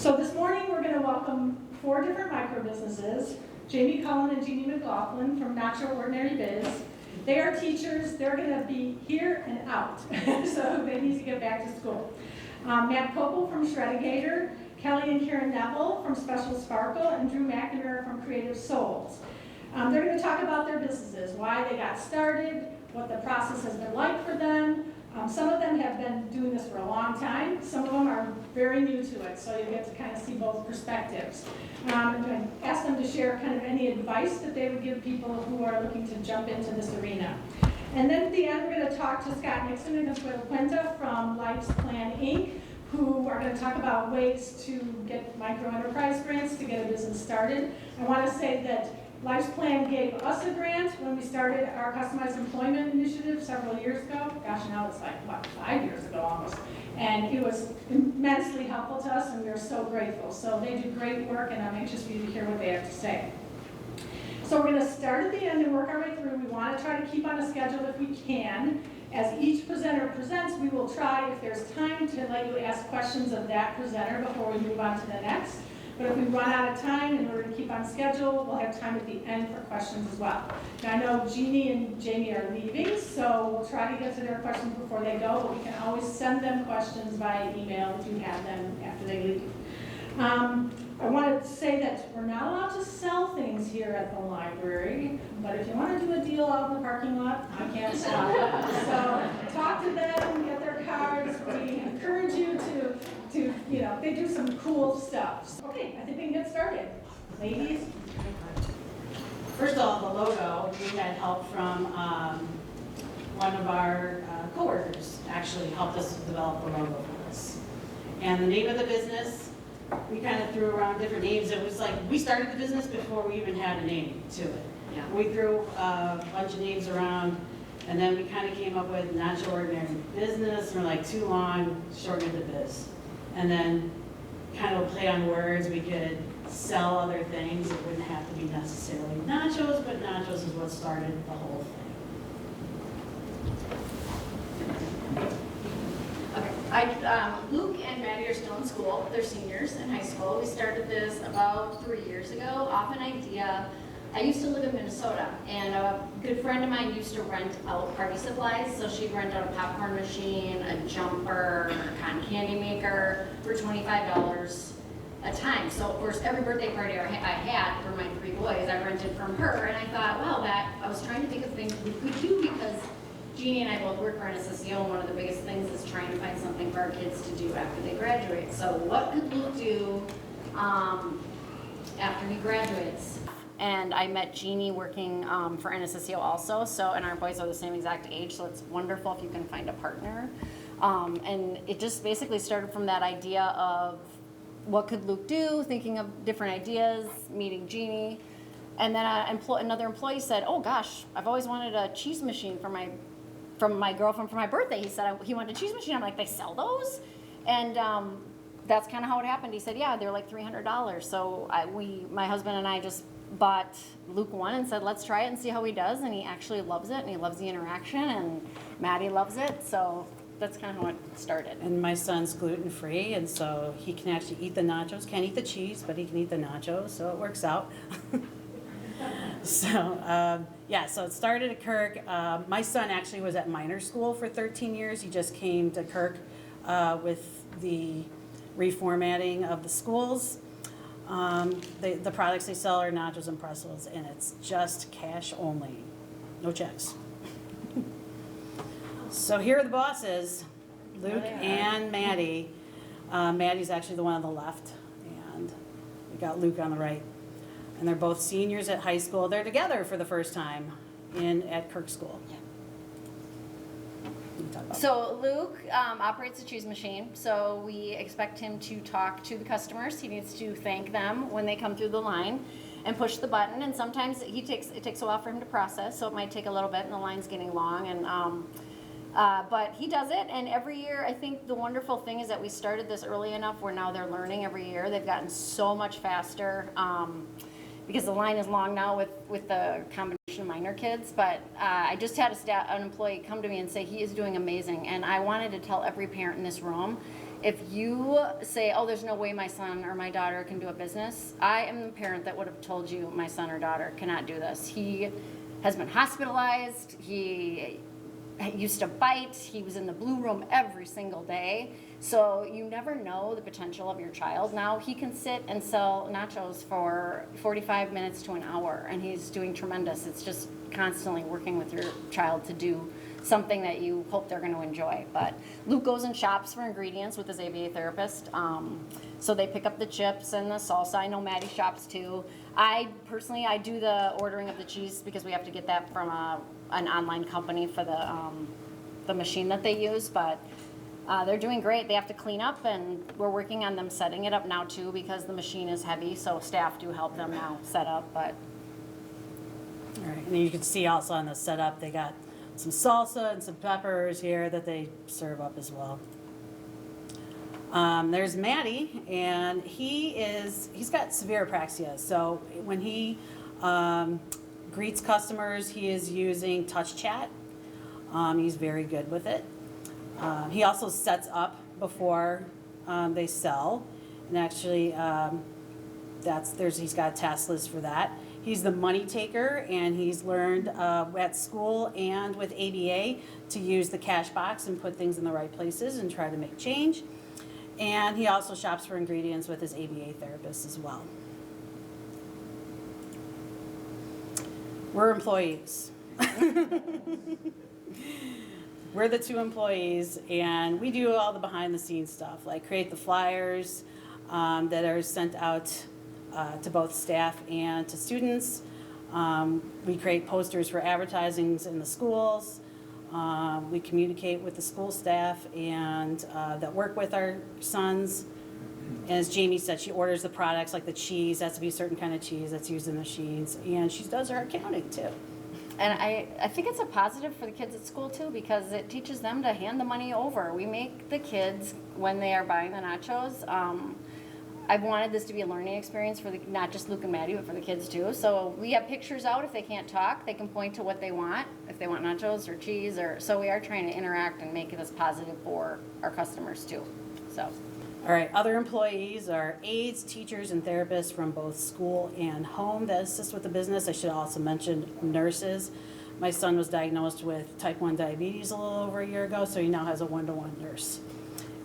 So this morning we're going to welcome 4 different micro businesses. Jamie Cullen and Jeannie McLaughlin from Na-Cho Ordinary Biz. They are teachers. They're going to be here and out, so they need to get back to school. Matt Popel from Shred-i-Gator, Kelly and Karen Neville from Special Sparkle, and Drew McNamara from Creative Souls. They're going to talk about their businesses, why they got started, what the process has been like for them. Some of them have been doing this for a long time. Some of them are very new to it, so you get to kind of see both perspectives. I'm going to ask them to share kind of any advice that they would give people who are looking to jump into this arena. And then at the end, we're going to talk to Scott Nixon and Consuelo Cuenta from Life's Plan, Inc., who are going to talk about ways to get micro-enterprise grants to get a business started. I want to say that Life's Plan gave us a grant when we started our customized employment initiative several years ago. Gosh, now it's like, what, 5 years ago almost. And it was immensely helpful to us, and we are so grateful. So they do great work, and I'm anxious for you to hear what they have to say. So we're going to start at the end and work our way through. We want to try to keep on a schedule if we can. As each presenter presents, we will try, if there's time, to let you ask questions of that presenter before we move on to the next. But if we run out of time in order to keep on schedule, we'll have time at the end for questions as well. Now I know Jeannie and Jamie are leaving, so we'll try to get to their questions before they go, but we can always send them questions via email if you have them after they leave. I wanted to say that we're not allowed to sell things here at the library, but if you want to do a deal out in the parking lot, I can't stop. So talk to them, get their cards. We encourage you to they do some cool stuff. Okay, I think we can get started. Ladies? First of all, the logo, we had help from one of our coworkers actually helped us develop the logo for us. And the name of the business, we kind of threw around different names. It was like we started the business before we even had a name to it. Yeah. We threw a bunch of names around, and then we kind of came up with Na-Cho Ordinary Business. We're like, too long, shorten it to biz. And then kind of play on words. We could sell other things. It wouldn't have to be necessarily nachos, but nachos is what started the whole thing. Okay, Luke and Maddie are still in school. They're seniors in high school. We started this about 3 years ago off an idea. I used to live in Minnesota, and a good friend of mine used to rent out party supplies. So she'd rent out a popcorn machine, a jumper, a cotton candy maker for $25 a time. So of course, every birthday party I had for my 3 boys, I rented from her. And I thought, wow, I was trying to think of things we could do because Jeannie and I both work for NSSEO, and one of the biggest things is trying to find something for our kids to do after they graduate. So what could Luke do after he graduates? And I met Jeannie working for NSSEO also, and our boys are the same exact age, so it's wonderful if you can find a partner. And it just basically started from that idea of what could Luke do, thinking of different ideas, meeting Jeannie. And then another employee said, oh gosh, I've always wanted a cheese machine from my girlfriend for my birthday. He said he wanted a cheese machine. I'm like, they sell those? And that's kind of how it happened. He said, yeah, they're like $300. So my husband and I just bought Luke one and said, let's try it and see how he does. And he actually loves it, and he loves the interaction, and Maddie loves it. So that's kind of how it started. And my son's gluten-free, and so he can actually eat the nachos. Can't eat the cheese, but he can eat the nachos, so it works out. So it started at Kirk. My son actually was at minor school for 13 years. He just came to Kirk with the reformatting of the schools. The products they sell are nachos and pretzels, and it's just cash only, no checks. So here are the bosses, Luke and Maddie. Maddie's actually the one on the left, and we got Luke on the right. And they're both seniors at high school. They're together for the first time at Kirk School. Yeah. So Luke operates a cheese machine, so we expect him to talk to the customers. He needs to thank them when they come through the line and push the button, and sometimes it takes a while for him to process, so it might take a little bit and the line's getting long, and but he does it. And every year, I think the wonderful thing is that we started this early enough where now they're learning every year. They've gotten so much faster because the line is long now with the combination of minor kids. But I just had an employee come to me and say he is doing amazing, and I wanted to tell every parent in this room, if you say, oh, there's no way my son or my daughter can do a business, I am the parent that would have told you my son or daughter cannot do this. He has been hospitalized. He used to bite. He was in the blue room every single day. So you never know the potential of your child. Now he can sit and sell nachos for 45 minutes to an hour, and he's doing tremendous. It's just constantly working with your child to do something that you hope they're going to enjoy. But Luke goes and shops for ingredients with his ABA therapist. So they pick up the chips and the salsa. I know Maddie shops too. I do the ordering of the cheese because we have to get that from an online company for the machine that they use. But they're doing great. They have to clean up, and we're working on them setting it up now too because the machine is heavy. So staff do help them now set up. But All right, and you can see also on the setup, they got some salsa and some peppers here that they serve up as well. There's Maddie, and he's got severe apraxia. So when he greets customers, he is using touch chat. He's very good with it. He also sets up before they sell, and actually he's got a task list for that. He's the money taker, and he's learned at school and with ABA to use the cash box and put things in the right places and try to make change. And he also shops for ingredients with his ABA therapist as well. We're employees. We're the two employees, and we do all the behind the scenes stuff, like create the flyers that are sent out to both staff and to students. We create posters for advertisings in the schools. We communicate with the school staff and that work with our sons. And as Jamie said, she orders the products like the cheese. That's to be a certain kind of cheese that's used in the machines. And she does her accounting too. And I think it's a positive for the kids at school too, because it teaches them to hand the money over. We make the kids, when they are buying the nachos, I've wanted this to be a learning experience for not just Luke and Maddie, but for the kids too. So we have pictures out. If they can't talk, they can point to what they want. If they want nachos or cheese, so we are trying to interact and make this positive for our customers too. So. All right, other employees are aides, teachers, and therapists from both school and home that assist with the business. I should also mention nurses. My son was diagnosed with type 1 diabetes a little over a year ago, so he now has a one-to-one nurse.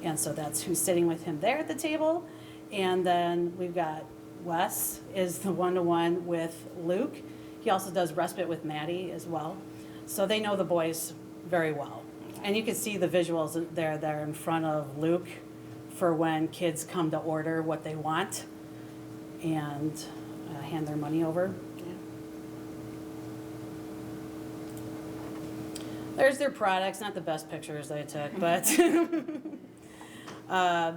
And so that's who's sitting with him there at the table. And then we've got Wes is the one-to-one with Luke. He also does respite with Maddie as well. So they know the boys very well. And you can see the visuals there in front of Luke for when kids come to order what they want and hand their money over. Yeah. There's their products, not the best pictures I took, but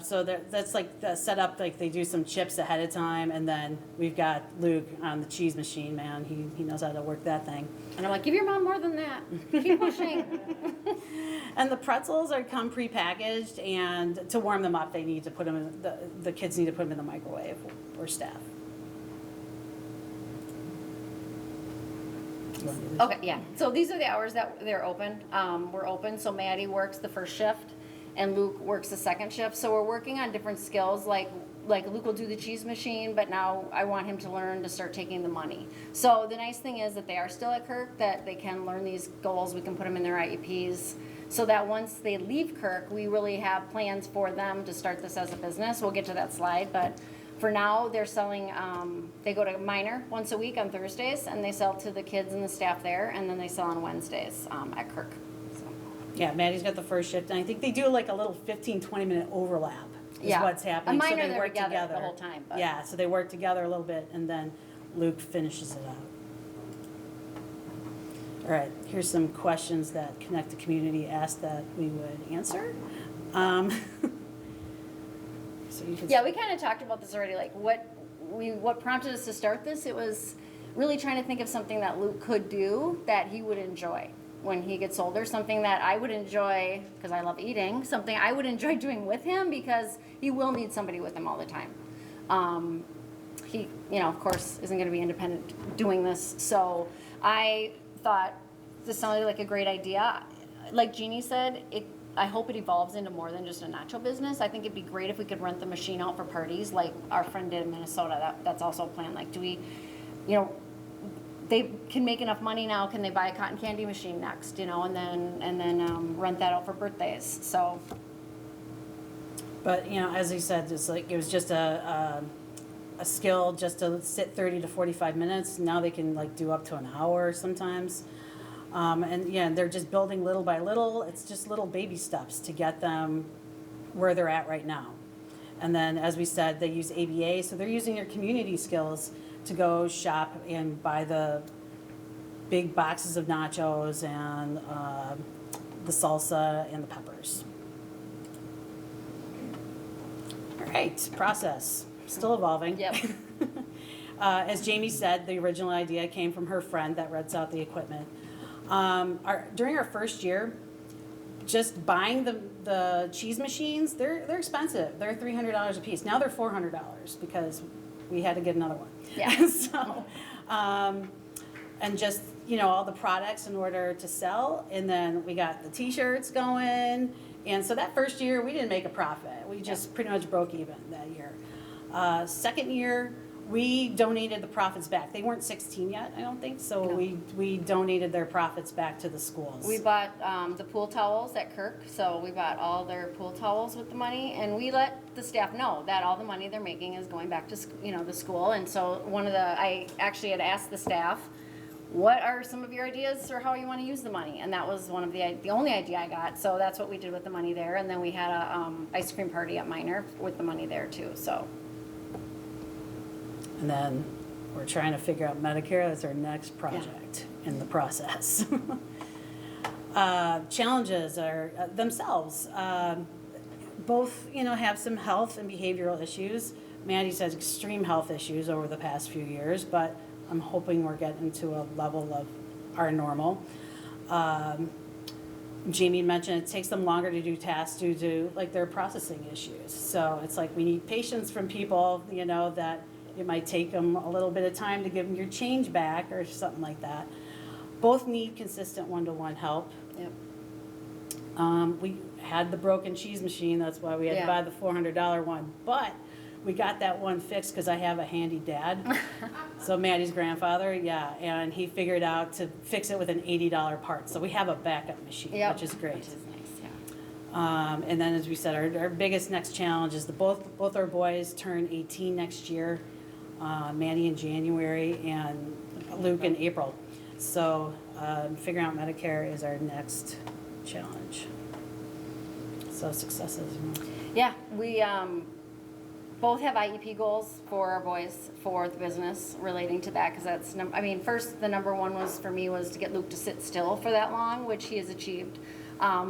so that's like the setup, like they do some chips ahead of time, and then we've got Luke on the cheese machine, man. He knows how to work that thing. And I'm like, give your mom more than that. Keep pushing. And the pretzels come prepackaged, and to warm them up, they need to put them in, the kids need to put them in the microwave, or staff. Okay, yeah. So these are the hours that they're open. We're open, so Maddie works the first shift, and Luke works the second shift. So we're working on different skills, like Luke will do the cheese machine, but now I want him to learn to start taking the money. So the nice thing is that they are still at Kirk, that they can learn these goals. We can put them in their IEPs, so that once they leave Kirk, we really have plans for them to start this as a business. We'll get to that slide, but for now, they're selling, they go to Minor once a week on Thursdays, and they sell to the kids and the staff there, and then they sell on Wednesdays at Kirk. So. Yeah, Maddie's got the first shift, and I think they do like a little 15-20 minute overlap is Yeah. what's happening. A Minor, so they they're work together the whole time. But. Yeah, so they work together a little bit, and then Luke finishes it out. All right, here's some questions that Connect the Community asked that we would answer. So you can Yeah, we kind of talked about this already, like what prompted us to start this. It was really trying to think of something that Luke could do that he would enjoy when he gets older, something that I would enjoy because I love eating, something I would enjoy doing with him because he will need somebody with him all the time. He, of course, isn't going to be independent doing this, so I thought this sounded like a great idea. Like Jeannie said, I hope it evolves into more than just a nacho business. I think it'd be great if we could rent the machine out for parties, like our friend did in Minnesota. That's also a plan. Like, do we, you know, they can make enough money now. Can they buy a cotton candy machine next? You know, and then rent that out for birthdays. So. But, you know, as he said, it's like, it was just a skill just to sit 30 to 45 minutes. Now they can like do up to an hour sometimes. And yeah, they're just building little by little. It's just little baby steps to get them where they're at right now. And then, as we said, they use ABA, so they're using their community skills to go shop and buy the big boxes of nachos and the salsa and the peppers. All right, process, still evolving. Yep. As Jamie said, the original idea came from her friend that rents out the equipment. During our first year, just buying the cheese machines, they're expensive. They're $300 a piece. Now they're $400 because we had to get another one. Yeah. So, and just, you know, all the products in order to sell. And then we got the t-shirts going. And so that first year, we didn't make a profit. We just pretty much broke even that year. Second year, we donated the profits back. They weren't 16 yet, I don't think, so No. we donated their profits back to the schools. We bought the pool towels at Kirk, so we bought all their pool towels with the money, and we let the staff know that all the money they're making is going back to the school. And so I actually had asked the staff, what are some of your ideas for how you want to use the money? And that was one of the only idea I got. So that's what we did with the money there. And then we had a ice cream party at Minor with the money there too. So. And then we're trying to figure out Medicare. That's our next project in the process. Challenges are themselves. Both, you know, have some health and behavioral issues. Maddie's had extreme health issues over the past few years, but I'm hoping we're getting to a level of our normal. Jamie mentioned it takes them longer to do tasks due to like their processing issues. So it's like we need patience from people, you know, that it might take them a little bit of time to give them your change back or something like that. Both need consistent one-to-one help. Yep. We had the broken cheese machine, that's why we had to buy the $400 one. But we got that one fixed because I have a handy dad. So Maddie's grandfather, and he figured out to fix it with an $80 part. So we have a backup machine, which is great. Which is nice, yeah. And then, as we said, our biggest next challenge is both our boys turn 18 next year. Maddie in January and Luke in April. So figuring out Medicare is our next challenge. So successes. Yeah, we both have IEP goals for our boys for the business relating to that, because that's, first the number one was for me was to get Luke to sit still for that long, which he has achieved.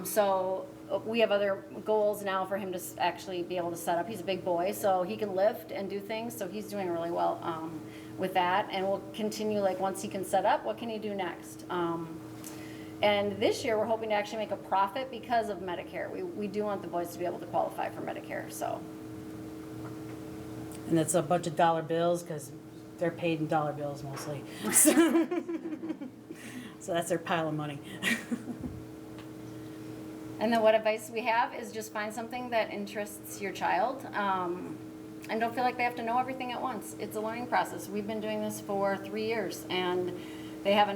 So we have other goals now for him to actually be able to set up. He's a big boy, so he can lift and do things, so he's doing really well with that. And we'll continue, like, once he can set up, what can he do next? And this year, we're hoping to actually make a profit because of Medicare. We do want the boys to be able to qualify for Medicare, so. And it's a bunch of dollar bills because they're paid in dollar bills mostly. So that's their pile of money. And then what advice we have is just find something that interests your child, and don't feel like they have to know everything at once. It's a learning process. We've been doing this for 3 years, and they have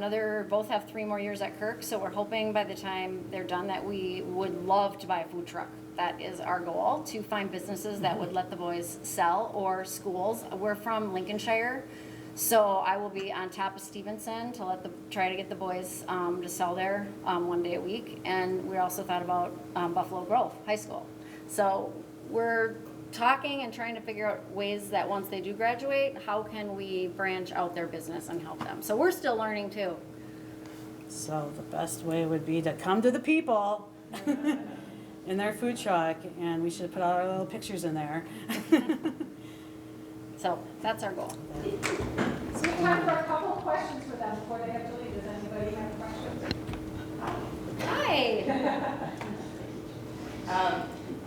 both have 3 more years at Kirk, so we're hoping by the time they're done that we would love to buy a food truck. That is our goal, to find businesses that would let the boys sell, or schools. We're from Lincolnshire, so I will be on top of Stevenson to try to get the boys to sell there 1 day a week. And we also thought about Buffalo Grove High School. So we're talking and trying to figure out ways that once they do graduate, how can we branch out their business and help them. So we're still learning too. So the best way would be to come to the people in their food truck, and we should put all our little pictures in there. So that's our goal. So we have time for a couple of questions for them before they have to leave. Does anybody have questions? Hi.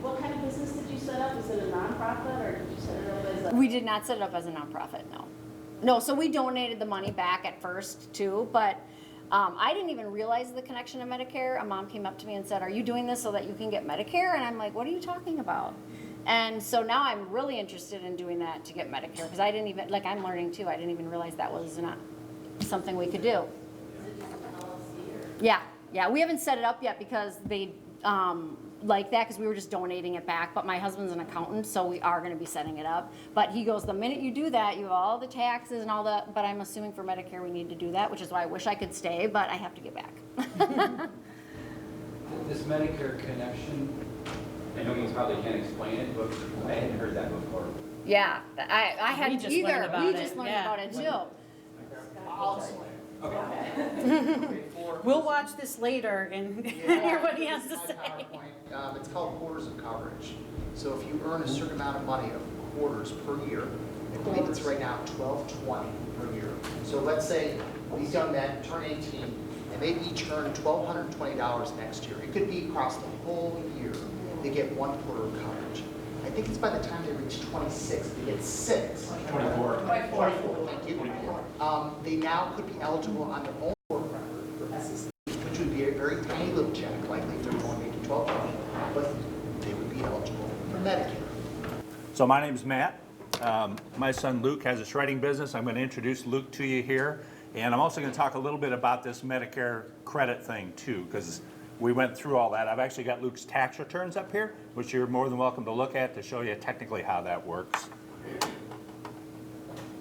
What kind of business did you set up? Is it a nonprofit, or did you set it up as a? We did not set it up as a nonprofit, no. No, so we donated the money back at first too, but I didn't even realize the connection to Medicare. A mom came up to me and said, "Are you doing this so that you can get Medicare?" And I'm like, "What are you talking about?" And so now I'm really interested in doing that to get Medicare, because I didn't even, like, I'm learning too. I didn't even realize that was not something we could do. Is it just an LLC or? Yeah, we haven't set it up yet because they like that, because we were just donating it back. But my husband's an accountant, so we are going to be setting it up. But he goes, the minute you do that, you have all the taxes and all that. But I'm assuming for Medicare we need to do that, which is why I wish I could stay, but I have to get back. This Medicare connection, I know you probably can't explain it, but I hadn't heard that before. Yeah, I hadn't just either. learned about We it, just learned yeah. about it too. I'll explain. Okay. We'll watch this later and hear what he has to My say. PowerPoint. It's called quarters of coverage. So if you earn a certain amount of money of quarters per year, I believe it's right now $1,220 per year. So let's say these young men turn 18 and they each earn $1,220 next year. It could be across the whole year. They get 1 quarter of coverage. I think it's by the time they reach 26, they get 6. 24. 24, thank you. They now could be eligible on their own work record for SSD, which would be a very tiny little check, likely if they're only making $12,000, but they would be eligible for Medicare. So my name's Matt. My son Luke has a shredding business. I'm going to introduce Luke to you here. And I'm also going to talk a little bit about this Medicare credit thing too, because we went through all that. I've actually got Luke's tax returns up here, which you're more than welcome to look at to show you technically how that works.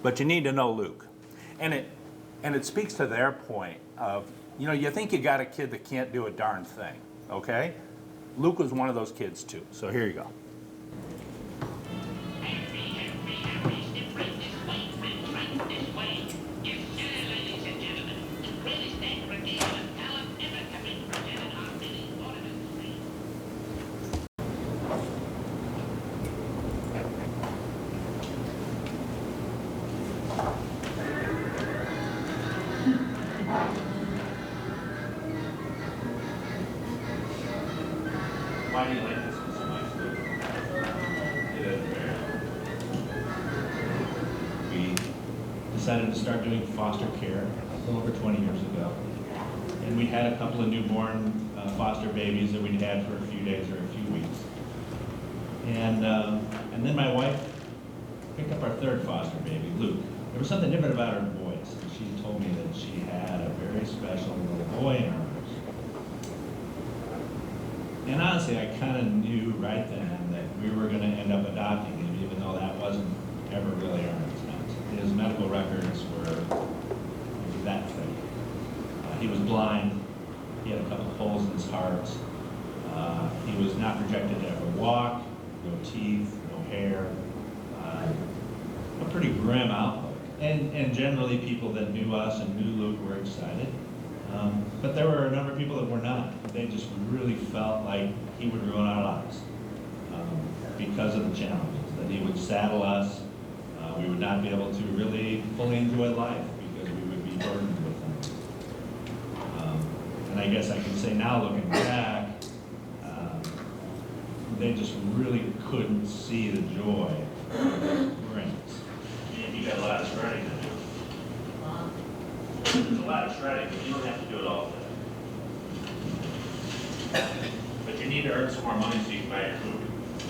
But you need to know Luke. And it speaks to their point of, you know, you think you got a kid that can't do a darn thing, okay? Luke was one of those kids too. So here you go. Why do you like this one so much, Luke? It is very. We decided to start doing foster care a little over 20 years ago. And we had a couple of newborn foster babies that we'd had for a few days or a few weeks. And then my wife picked up our third foster baby, Luke. There was something different about her voice. She told me that she had a very special little boy in her arms. And honestly, I kind of knew right then that we were going to end up adopting him, even though that wasn't ever really our intent. His medical records were that thick. He was blind. He had a couple of holes in his heart. He was not projected to ever walk, no teeth, no hair. A pretty grim outlook. And generally people that knew us and knew Luke were excited. But there were a number of people that were not. They just really felt like he would ruin our lives because of the challenges, that he would saddle us. We would not be able to really fully enjoy life because we would be burdened with him. And I guess I can say now, looking back, they just really couldn't see the joy that this brings. And you got a lot of shredding to do. There's a lot of shredding, but you don't have to do it all today. But you need to earn some more money so you can buy your food.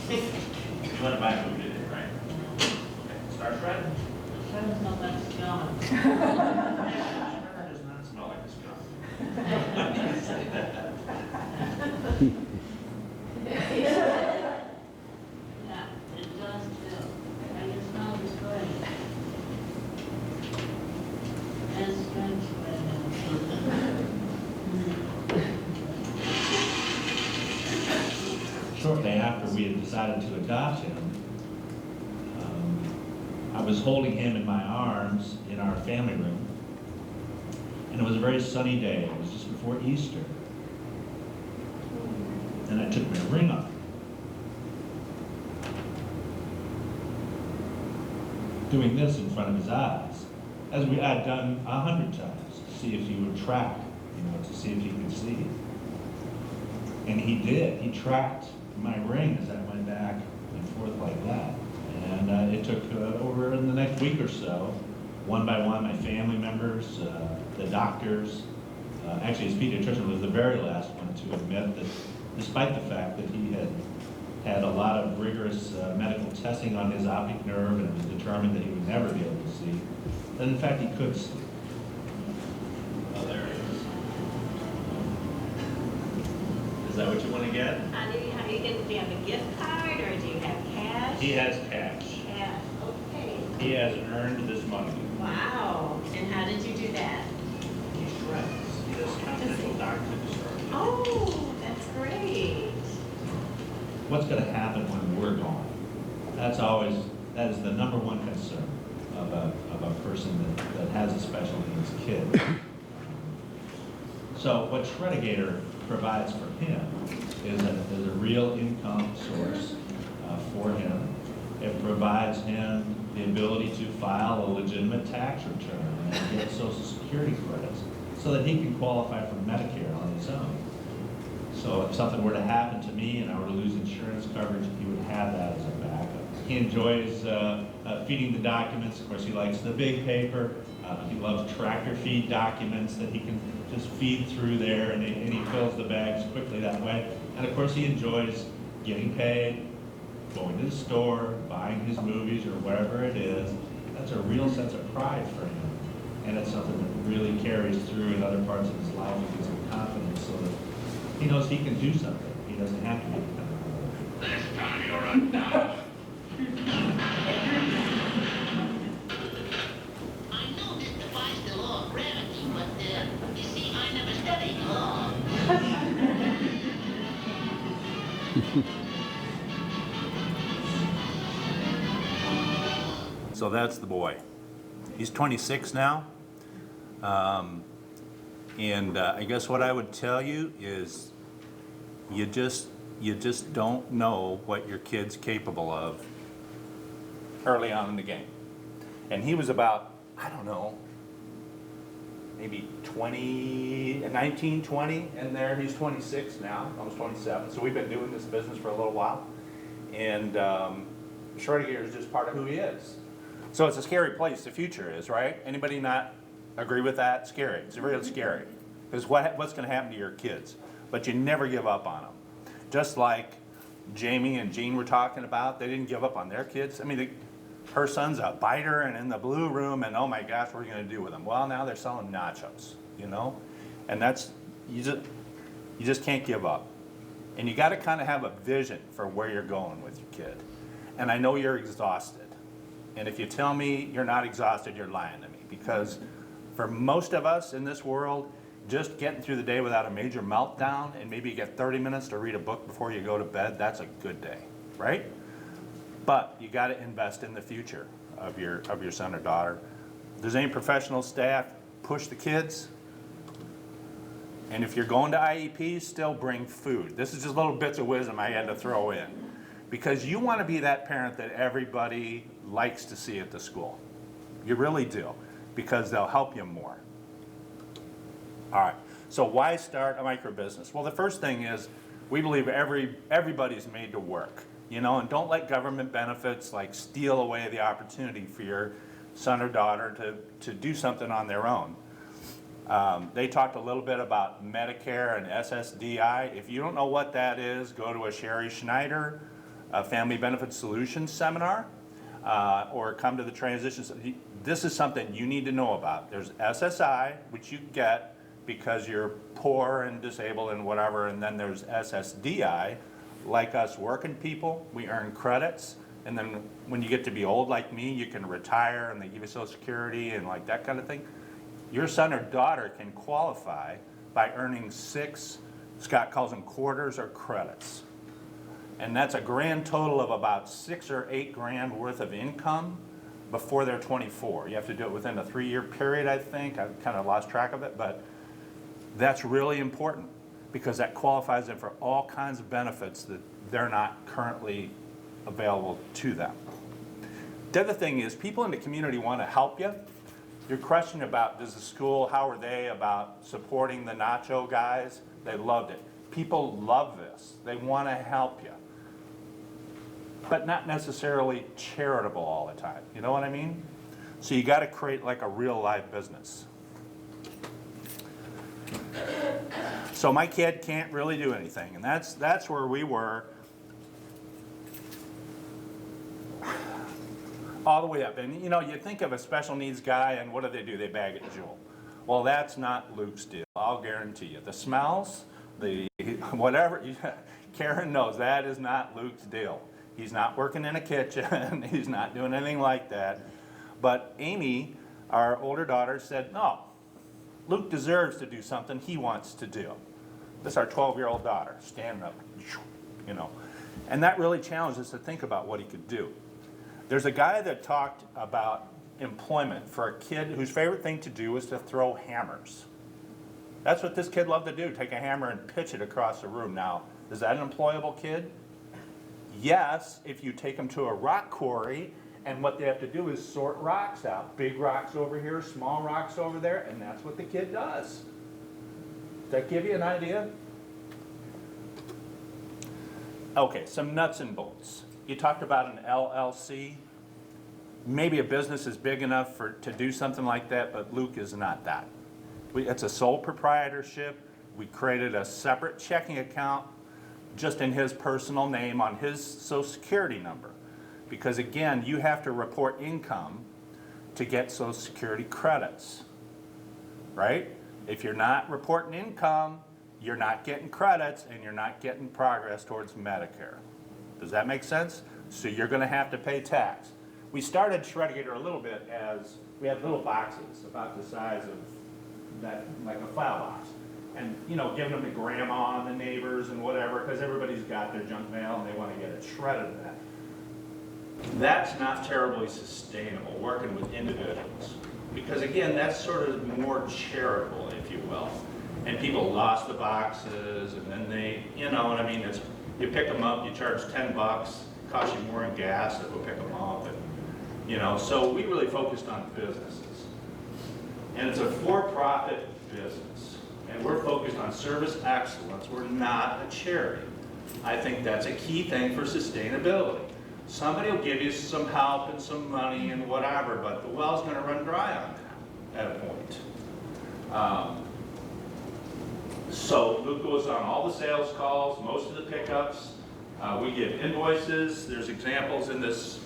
You want to buy food today, right? Okay, start shredding. Shredding smells like skunk. Shredder does not smell like a skunk. Yeah, it does too. I can smell the sweat. And strength Shortly after we had decided to adopt him, I was holding him in my arms in our family room. And it was a very sunny day. It was just before Easter. And I took my ring off. Doing this in front of his eyes, as we had done 100 times, to see if he would track, to see if he could see. And he did. He tracked my ring as I went back and forth like that. And it took over in the next week or so, one by one, my family members, the doctors, Actually, his pediatrician was the very last one to admit that despite the fact that he had a lot of rigorous medical testing on his optic nerve and was determined that he would never be able to see, that in fact he could see. Oh, there he is. Is that what you want to get? How do you get, do you have a gift card or do you have cash? He has cash. Cash, okay. He has earned this money. Wow, and how did you do that? He shreds. He does confidential document destruction. Oh, that's great. What's going to happen when we're gone? That is the number one concern of a person that has a special needs kid. So what Shred-i-Gator provides for him is a real income source for him. It provides him the ability to file a legitimate tax return and get Social Security credits so that he can qualify for Medicare on his own. So if something were to happen to me and I were to lose insurance coverage, he would have that as a backup. He enjoys feeding the documents. Of course, he likes the big paper. He loves tractor feed documents that he can just feed through there, and he fills the bags quickly that way. And of course, he enjoys getting paid, going to the store, buying his movies or whatever it is. That's a real sense of pride for him. And it's something that really carries through in other parts of his life. It gives him confidence so that he knows he can do something. He doesn't have to be dependent on others. This time you're on top. I know this defies the law of gravity, but you see, I never studied law. So that's the boy. He's 26 now. I guess what I would tell you is you just don't know what your kid's capable of early on in the game. And he was about, I don't know, maybe 19, 20, and there he's 26 now, almost 27. So we've been doing this business for a little while. And Shred-i-Gator is just part of who he is. So it's a scary place, the future is, right? Anybody not agree with that? Scary. It's really scary. Because what's going to happen to your kids? But you never give up on them. Just like Jamie and Jean were talking about, they didn't give up on their kids. I mean, her son's a biter and in the blue room, and oh my gosh, what are you going to do with them? Well, now they're selling nachos, you know? And that's, you just can't give up. And you got to kind of have a vision for where you're going with your kid. And I know you're exhausted. And if you tell me you're not exhausted, you're lying to me. Because for most of us in this world, just getting through the day without a major meltdown and maybe you get 30 minutes to read a book before you go to bed, that's a good day, right? But you got to invest in the future of your son or daughter. If there's any professional staff, push the kids. And if you're going to IEPs, still bring food. This is just little bits of wisdom I had to throw in. Because you want to be that parent that everybody likes to see at the school. You really do. Because they'll help you more. All right, so why start a micro business? Well, the first thing is we believe everybody's made to work, you know, and don't let government benefits like steal away the opportunity for your son or daughter to do something on their own. They talked a little bit about Medicare and SSDI. If you don't know what that is, go to a Sherry Schneider Family Benefit Solutions seminar or come to the transitions. This is something you need to know about. There's SSI, which you get because you're poor and disabled and whatever, and then there's SSDI. Like us working people, we earn credits, and then when you get to be old like me, you can retire and they give you Social Security and like that kind of thing. Your son or daughter can qualify by earning 6, Scott calls them quarters or credits. And that's a grand total of about 6 or 8 grand worth of income before they're 24. You have to do it within a 3-year period, I think. I've kind of lost track of it, but that's really important because that qualifies them for all kinds of benefits that they're not currently available to them. The other thing is people in the community want to help you. Your question about does the school, how are they about supporting the Na-Cho guys? They loved it. People love this. They want to help you. But not necessarily charitable all the time. You know what I mean? So you got to create like a real live business. So my kid can't really do anything, and that's where we were all the way up. And you know, you think of a special needs guy, and what do? They bag at Jewel. Well, that's not Luke's deal. I'll guarantee you. The smells, the whatever, Karen knows that is not Luke's deal. He's not working in a kitchen. He's not doing anything like that. But Amy, our older daughter, said, no, Luke deserves to do something he wants to do. This is our 12-year-old daughter, standing up, you know. And that really challenged us to think about what he could do. There's a guy that talked about employment for a kid whose favorite thing to do was to throw hammers. That's what this kid loved to do, take a hammer and pitch it across the room. Now, is that an employable kid? Yes, if you take them to a rock quarry, and what they have to do is sort rocks out. Big rocks over here, small rocks over there, and that's what the kid does. Does that give you an idea? Okay, some nuts and bolts. You talked about an LLC. Maybe a business is big enough to do something like that, but Luke is not that. It's a sole proprietorship. We created a separate checking account just in his personal name on his Social Security number. Because again, you have to report income to get Social Security credits, right? If you're not reporting income, you're not getting credits and you're not getting progress towards Medicare. Does that make sense? So you're gonna have to pay tax. We started Shred-i-Gator a little bit as, we had little boxes about the size of that, like a file box. And, you know, giving them to grandma and the neighbors and whatever, because everybody's got their junk mail and they want to get it shredded of that. That's not terribly sustainable, working with individuals. Because again, that's sort of more charitable, if you will. And people lost the boxes and then they, you know what I mean, it's, you pick them up, you charge $10, costs you more in gas if we pick them up. And, you know, so we really focused on businesses. And it's a for-profit business. And we're focused on service excellence. We're not a charity. I think that's a key thing for sustainability. Somebody will give you some help and some money and whatever, but the well's going to run dry on that at a point. So Luke goes on all the sales calls, most of the pickups. We give invoices. There's examples in this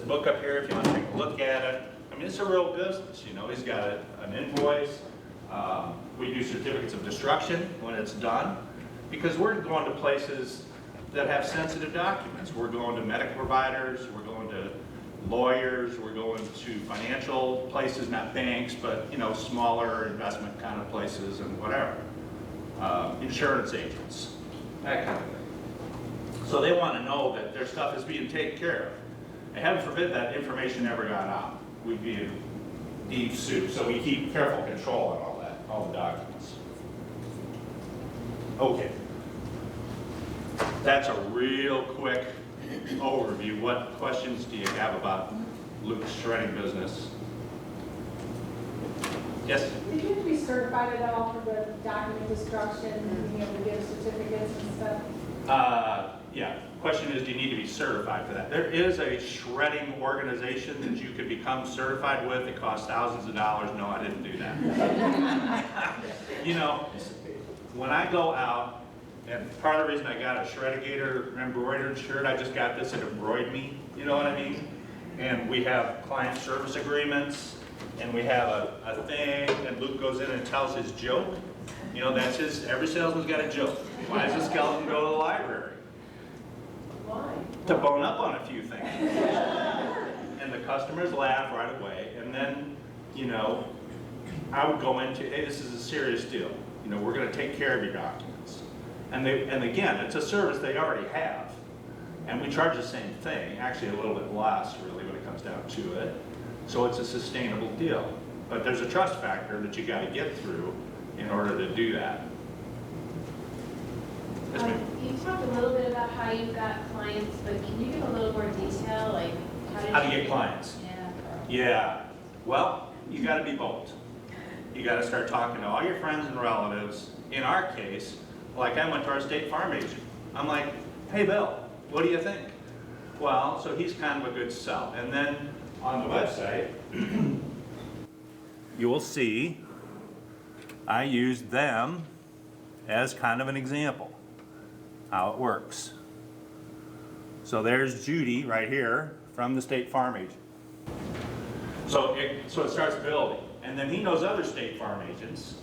book up here if you want to take a look at it. I mean, it's a real business. You know, he's got an invoice. We do certificates of destruction when it's done, because we're going to places that have sensitive documents. We're going to medical providers, we're going to lawyers, we're going to financial places, not banks, but you know, smaller investment kind of places and whatever. Insurance agents, that kind of thing. So they want to know that their stuff is being taken care of. And heaven forbid that information never got out. We'd be in deep soup. So we keep careful control on all that, all the documents. Okay. That's a real quick overview. What questions do you have about Luke's shredding business? Yes? Did you have to be certified at all for the document destruction and being able to give certificates and stuff? Yeah. Question is, do you need to be certified for that? There is a shredding organization that you could become certified with. It costs thousands of dollars. No, I didn't do that. You know, when I go out, and part of the reason I got a Shred-i-Gator embroidered shirt, I just got this at Embroid Me, you know what I mean? And we have client service agreements, and we have a thing, and Luke goes in and tells his joke. You know, that's his, every salesman's got a joke. Why does a skeleton go to the library? Why? To bone up on a few things. And the customers laugh right away, and then, you know, I would go into, hey, this is a serious deal. You know, we're gonna take care of your documents. And again, it's a service they already have. And we charge the same thing, actually a little bit less really when it comes down to it. So it's a sustainable deal. But there's a trust factor that you gotta get through in order to do that. Yes, ma'am. You talked a little bit about how you got clients, but can you give a little more detail? Like, How do you get clients? Yeah. Yeah, well, you gotta be bold. You gotta start talking to all your friends and relatives. In our case, like I went to our State Farm agent. I'm like, hey Bill, what do you think? Well, so he's kind of a good sell. And then on the website, you will see I used them as kind of an example, how it works. So there's Judy right here from the State Farm agent. So it starts building, and then he knows other State Farm agents,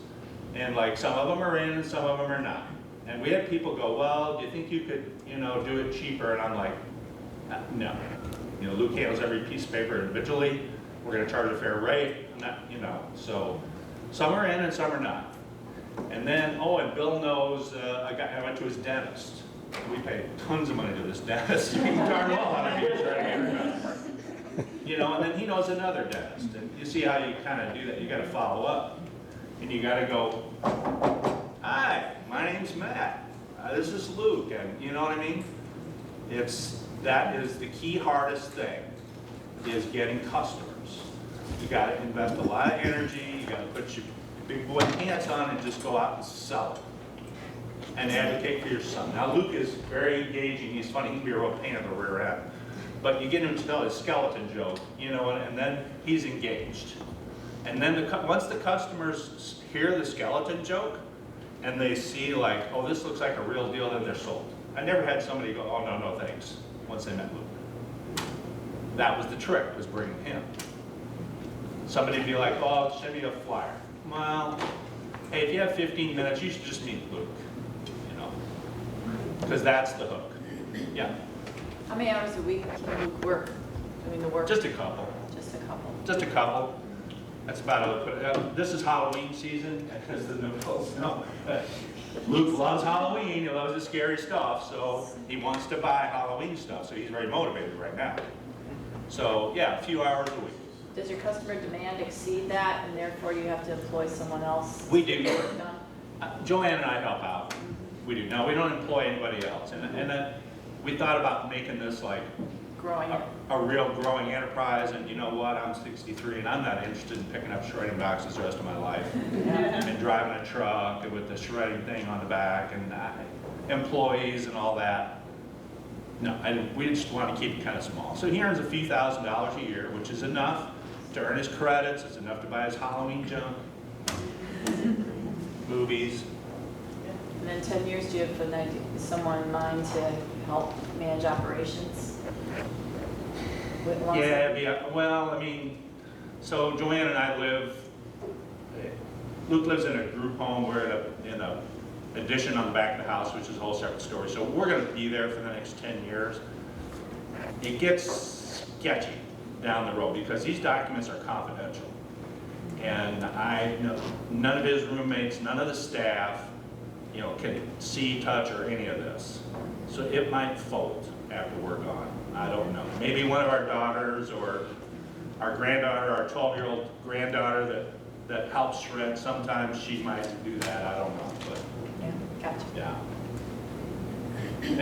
and like some of them are in and some of them are not. And we had people go, well, do you think you could, do it cheaper? And I'm like, no. Luke handles every piece of paper individually. We're gonna charge a fair rate, so some are in and some are not. And then, and Bill knows, I went to his dentist. We paid tons of money to this dentist. You can darn well how to use and then he knows another dentist. And you see how you kind of do that. You got to follow up. And you got to go, hi, my name's Matt. This is Luke. And you know what I mean? That is the key hardest thing, is getting customers. You got to invest a lot of energy. You got to put your big boy pants on and just go out and sell it. And advocate for your son. Now Luke is very engaging. He's funny. He can be a real pain in the rear end. But you get him to tell his skeleton joke, and then he's engaged. And then once the customers hear the skeleton joke and they see like, oh, this looks like a real deal, then they're sold. I never had somebody go, oh, no, thanks, once they met Luke. That was the trick, was bringing him. Somebody would be like, oh, send me a flyer. Well, hey, if you have 15 minutes, you should just meet Luke. Because that's the hook. Yeah. How many hours a week can Luke work doing the work? Just a couple. Just a couple. Just a couple. That's about it. This is Halloween season. As the new folks know. Luke loves Halloween. He loves the scary stuff. So he wants to buy Halloween stuff. So he's very motivated right now. So yeah, a few hours a week. Does your customer demand exceed that, and therefore you have to employ someone else? We do. Joanne and I help out. We do. No, we don't employ anybody else. And then we thought about making this like a real growing enterprise. And you know what? I'm 63 and I'm not interested in picking up shredding boxes the rest of my life. And driving a truck and with the shredding thing on the back and employees and all that. No, we just want to keep it kind of small. So he earns a few $1,000s a year, which is enough to earn his credits. It's enough to buy his Halloween junk, movies. And in 10 years, do you have someone in mind to help manage operations? So Joanne and I Luke lives in a group home. We're in a addition on the back of the house, which is a whole separate story. So we're going to be there for the next 10 years. It gets sketchy down the road because these documents are confidential. And I know none of his roommates, none of the staff, can see, touch, or any of this. So it might fold after we're gone. I don't know. Maybe one of our daughters or our granddaughter, our 12-year-old granddaughter that helps shred, sometimes she might do that. I don't know. But yeah, gotcha. Yeah.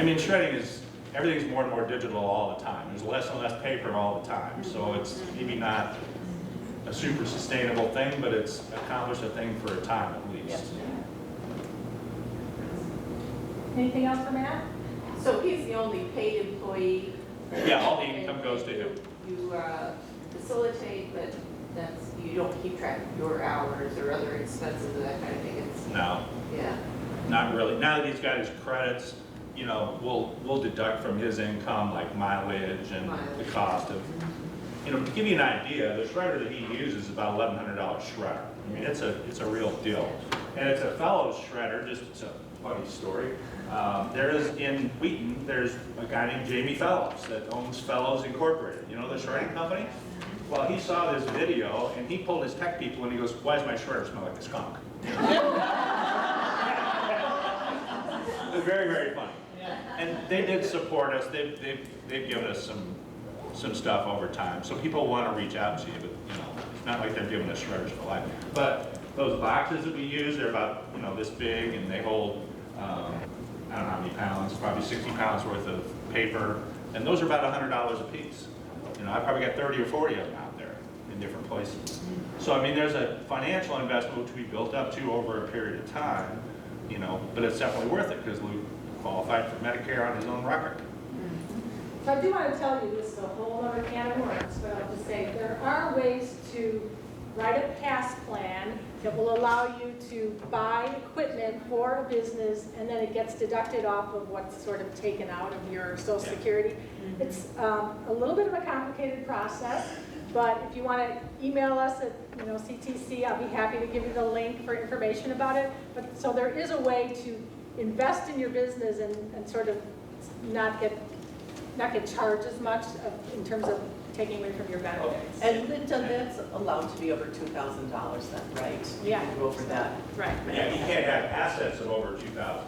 I mean, shredding everything's more and more digital all the time. There's less and less paper all the time. So it's maybe not a super sustainable thing, but it's accomplished a thing for a time at least. Yes. Anything else for Matt? So he's the only paid employee? Yeah, all the income goes to him. You facilitate, but you don't keep track of your hours or other expenses or that kind of thing? No. Yeah. Not really. Now that he's got his credits, we'll deduct from his income like mileage and the cost of, to give you an idea, the shredder that he uses is about $1,100 shredder. I mean, it's a real deal. And it's a Fellows shredder, it's a funny story. There is in Wheaton, there's a guy named Jamie Fellows that owns Fellows Incorporated. You know the shredding company? Well, he saw this video and he pulled his tech people and he goes, why does my shredder smell like a skunk? It's very, very funny. And they did support us. They've given us some stuff over time. So people want to reach out to you, but it's not like they're giving us shredders for life. But those boxes that we use, they're about this big and they hold I don't know how many pounds, probably 60 pounds worth of paper, and those are about $100 a piece. I probably got 30 or 40 of them out there in different places. So I mean, there's a financial investment which we built up to over a period of time, but it's definitely worth it because Luke qualified for Medicare on his own record. So I do want to tell you, this is a whole other can of worms, but I'll just say there are ways to write a pass plan that will allow you to buy equipment for a business, and then it gets deducted off of what's sort of taken out of your Social Security. It's a little bit of a complicated process, but if you want to email us at CTC, I'll be happy to give you the link for information about it. But so there is a way to invest in your business and sort of not get charged as much in terms of taking away from your benefits. And Linda, that's allowed to be over $2,000 then, right? Yeah. You can go over that. Right. Yeah, you can't have assets of over $2,000.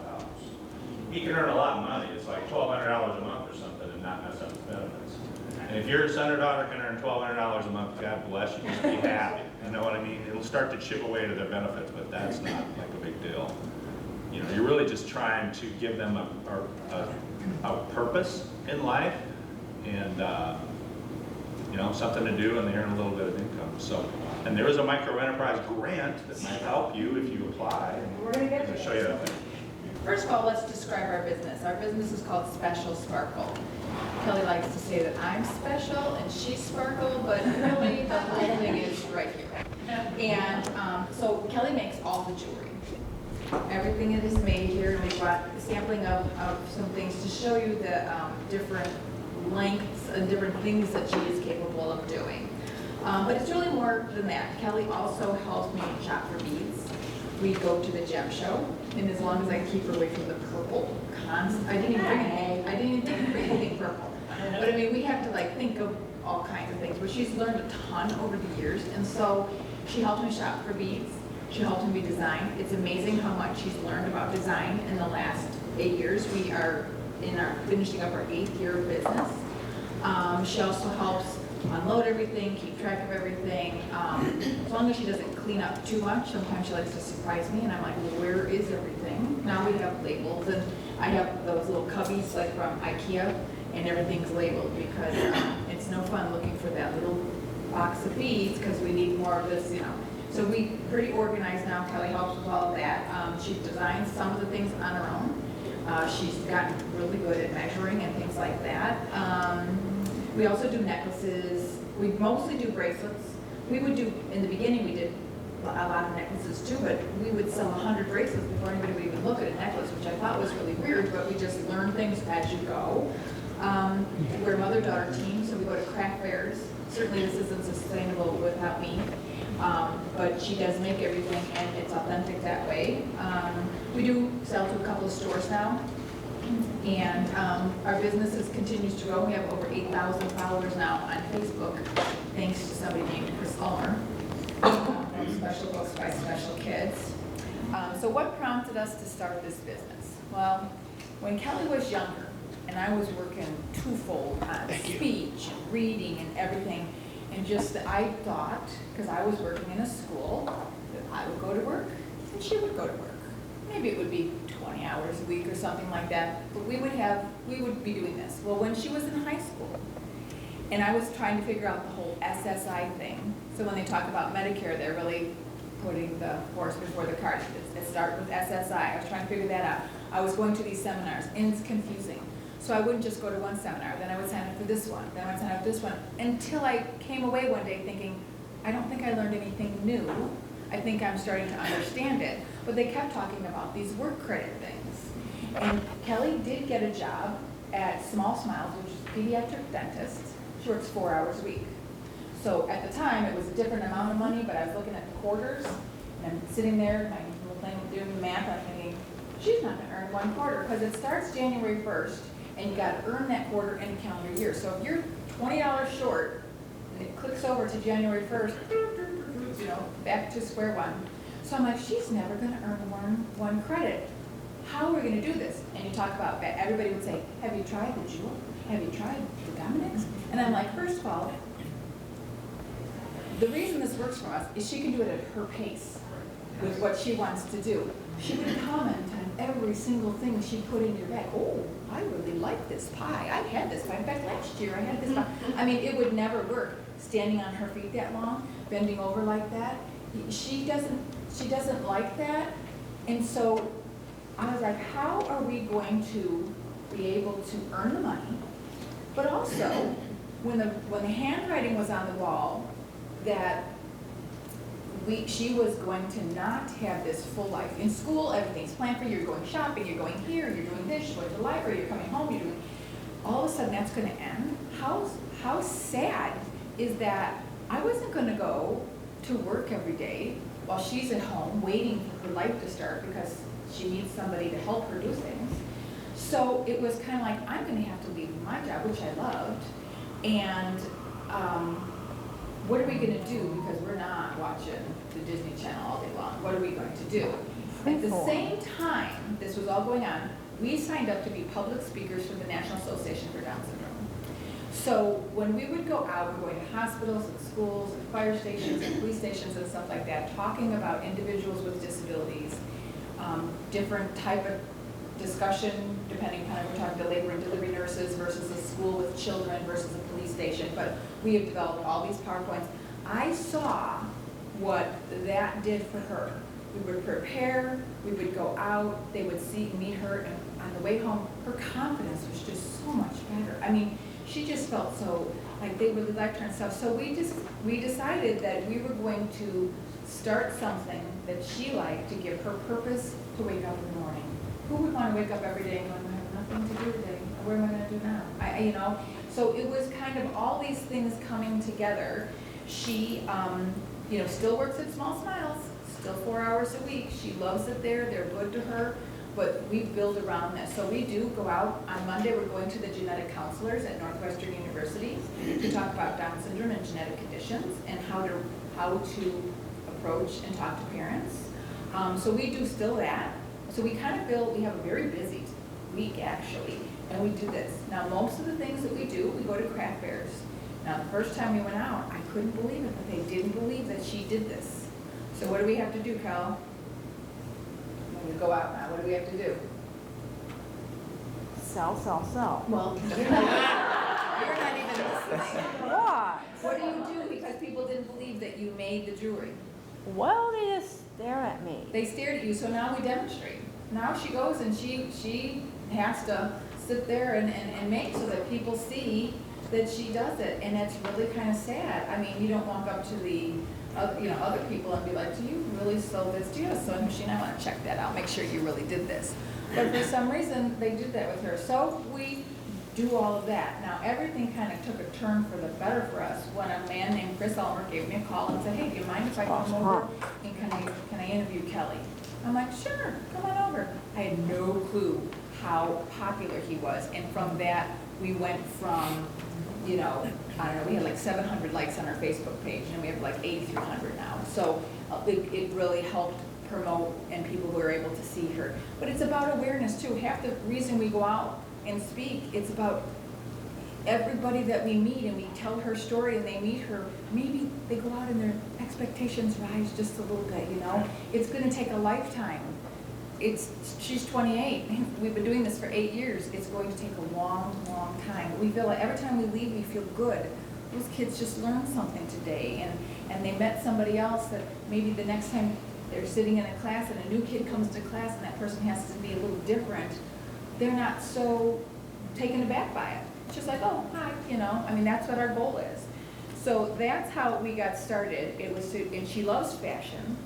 You can earn a lot of money, it's like $1,200 a month or something, and not mess up the benefits. And if your son or daughter can earn $1,200 a month, God bless you, just be happy. You know what I mean? It'll start to chip away to their benefits, but that's not like a big deal. You know, you're really just trying to give them a purpose in life, and something to do, and they earn a little bit of income. So, and there is a micro enterprise grant that might help you if you apply. And We're going to get I'm going to show you that thing. First of all, let's describe our business. Our business is called Special Sparkle. Kelly likes to say that I'm special and she's Sparkle, but really the whole thing is right here. And so Kelly makes all the jewelry. Everything that is made here, we brought a sampling of some things to show you the different lengths and different things that she is capable of doing. But it's really more than that. Kelly also helps me shop for beads. We go to the gem show, and as long as I keep her away from the purple, I didn't even bring anything. I didn't even think to bring anything purple. But I mean, we have to think of all kinds of things. But she's learned a ton over the years, and so she helped me shop for beads. She helped me design. It's amazing how much she's learned about design in the last 8 years. We are finishing up our 8th year of business. She also helps unload everything, keep track of everything. As long as she doesn't clean up too much, sometimes she likes to surprise me, and I'm like, well, where is everything? Now we have labels, and I have those little cubbies from IKEA, and everything's labeled because it's no fun looking for that little box of beads because we need more of this, So we pretty organized now. Kelly helps with all of that. She designs some of the things on her own. She's gotten really good at measuring and things like that. We also do necklaces. We mostly do bracelets. We would do, in the beginning, we did a lot of necklaces too, but we would sell 100 bracelets before anybody would even look at a necklace, which I thought was really weird, but we just learn things as you go. We're a mother-daughter team, so we go to craft fairs. Certainly this isn't sustainable without me. But she does make everything, and it's authentic that way. We do sell to a couple of stores now, and our business continues to grow. We have over 8,000 followers now on Facebook, thanks to somebody named Chris Ulmer from Special Books by Special Kids. So what prompted us to start this business? Well, when Kelly was younger, and I was working twofold on speech, and reading, and everything, and I thought, because I was working in a school, that I would go to work and she would go to work. Maybe it would be 20 hours a week or something like that, but we would be doing this. Well, when she was in high school, and I was trying to figure out the whole SSI thing, so when they talk about Medicare, they're really putting the horse before the cart. It started with SSI. I was trying to figure that out. I was going to these seminars, and it's confusing. So I wouldn't just go to one seminar, then I would sign up for this one, then I would sign up for this one, until I came away one day thinking, I don't think I learned anything new. I think I'm starting to understand it. But they kept talking about these work credit things. And Kelly did get a job at Small Smiles, which is a pediatric dentist. She works 4 hours a week. So at the time, it was a different amount of money, but I was looking at the quarters, and I'm sitting there, my little thing, doing the math, I'm thinking, she's not gonna earn one quarter, because it starts January 1st, and you got to earn that quarter in a calendar year. So if you're $20 short, and it clicks over to January 1st, back to square one. So I'm like, she's never going to earn one credit. How are we going to do this? And you talk about, everybody would say, have you tried the Jewel? Have you tried the Dominic's? And I'm like, first of all, the reason this works for us is she can do it at her pace with what she wants to do. She would comment on every single thing she put in your bag. Oh, I really like this pie. I've had this pie. In fact, last year I had this pie. I mean, it would never work standing on her feet that long, bending over like that. She doesn't like that. And so I was like, how are we going to be able to earn the money? But also, when the handwriting was on the wall that she was going to not have this full life. In school, everything's planned for you, you're going shopping, you're going here, you're doing this, you're going to the library, you're coming home, you're doing, all of a sudden that's gonna end. How sad is that I wasn't gonna go to work every day while she's at home waiting for her life to start because she needs somebody to help her do things. So it was kind of like, I'm gonna have to leave my job, which I loved, and what are we gonna do? Because we're not watching the Disney Channel all day long. What are we going to do? At the same time this was all going on, we signed up to be public speakers for the National Association for Down Syndrome. So when we would go out, we're going to hospitals and schools and fire stations and police stations and stuff like that, talking about individuals with disabilities, different type of discussion, depending upon if we're talking to labor and delivery nurses versus a school with children versus a police station, but we have developed all these PowerPoints. I saw what that did for her. We would prepare, we would go out, they would meet her, and on the way home, her confidence was just so much better. I mean, she just felt so, like they really liked her and stuff. So we decided that we were going to start something that she liked to give her purpose to wake up in the morning. Who would want to wake up every day and go, I have nothing to do today, what am I gonna do now? So it was kind of all these things coming together. She, still works at Small Smiles, still 4 hours a week. She loves it there, they're good to her, but we build around this. So we do go out, on Monday we're going to the genetic counselors at Northwestern University to talk about Down syndrome and genetic conditions and how to approach and talk to parents. So we do still that. So we kind of we have a very busy week actually, and we do this. Now most of the things that we do, we go to craft fairs. Now the first time we went out, I couldn't believe it, but they didn't believe that she did this. So what do we have to do, Cal? When we go out now, what do we have to do? Sell. Well, you're not even listening. What do you do because people didn't believe that you made the jewelry? Well, they just stare at me. They stared at you, so now we demonstrate. Now she goes and she has to sit there and make so that people see that she does it, and it's really kind of sad. I mean, you don't walk up to the other people and be like, do you really sew this? Do you have a sewing machine? I want to check that out, make sure you really did this. But for some reason, they did that with her. So we do all of that. Now, everything kind of took a turn for the better for us when a man named Chris Ulmer gave me a call and said, hey, do you mind if I come over and can I interview Kelly? I'm like, sure, come on over. I had no clue how popular he was. And from that, we went from, I don't know, we had like 700 likes on our Facebook page, and we have like 8,300 now. So it really helped promote, and people were able to see her. But it's about awareness too. Half the reason we go out and speak, it's about everybody that we meet, and we tell her story and they meet her. Maybe they go out and their expectations rise just a little bit, It's gonna take a lifetime. She's 28, we've been doing this for 8 years. It's going to take a long, long time. We feel like every time we leave, we feel good. Those kids just learned something today, and they met somebody else that maybe the next time they're sitting in a class and a new kid comes to class and that person has to be a little different, they're not so taken aback by it. It's just like, oh, hi, that's what our goal is. So that's how we got started. And she loves fashion.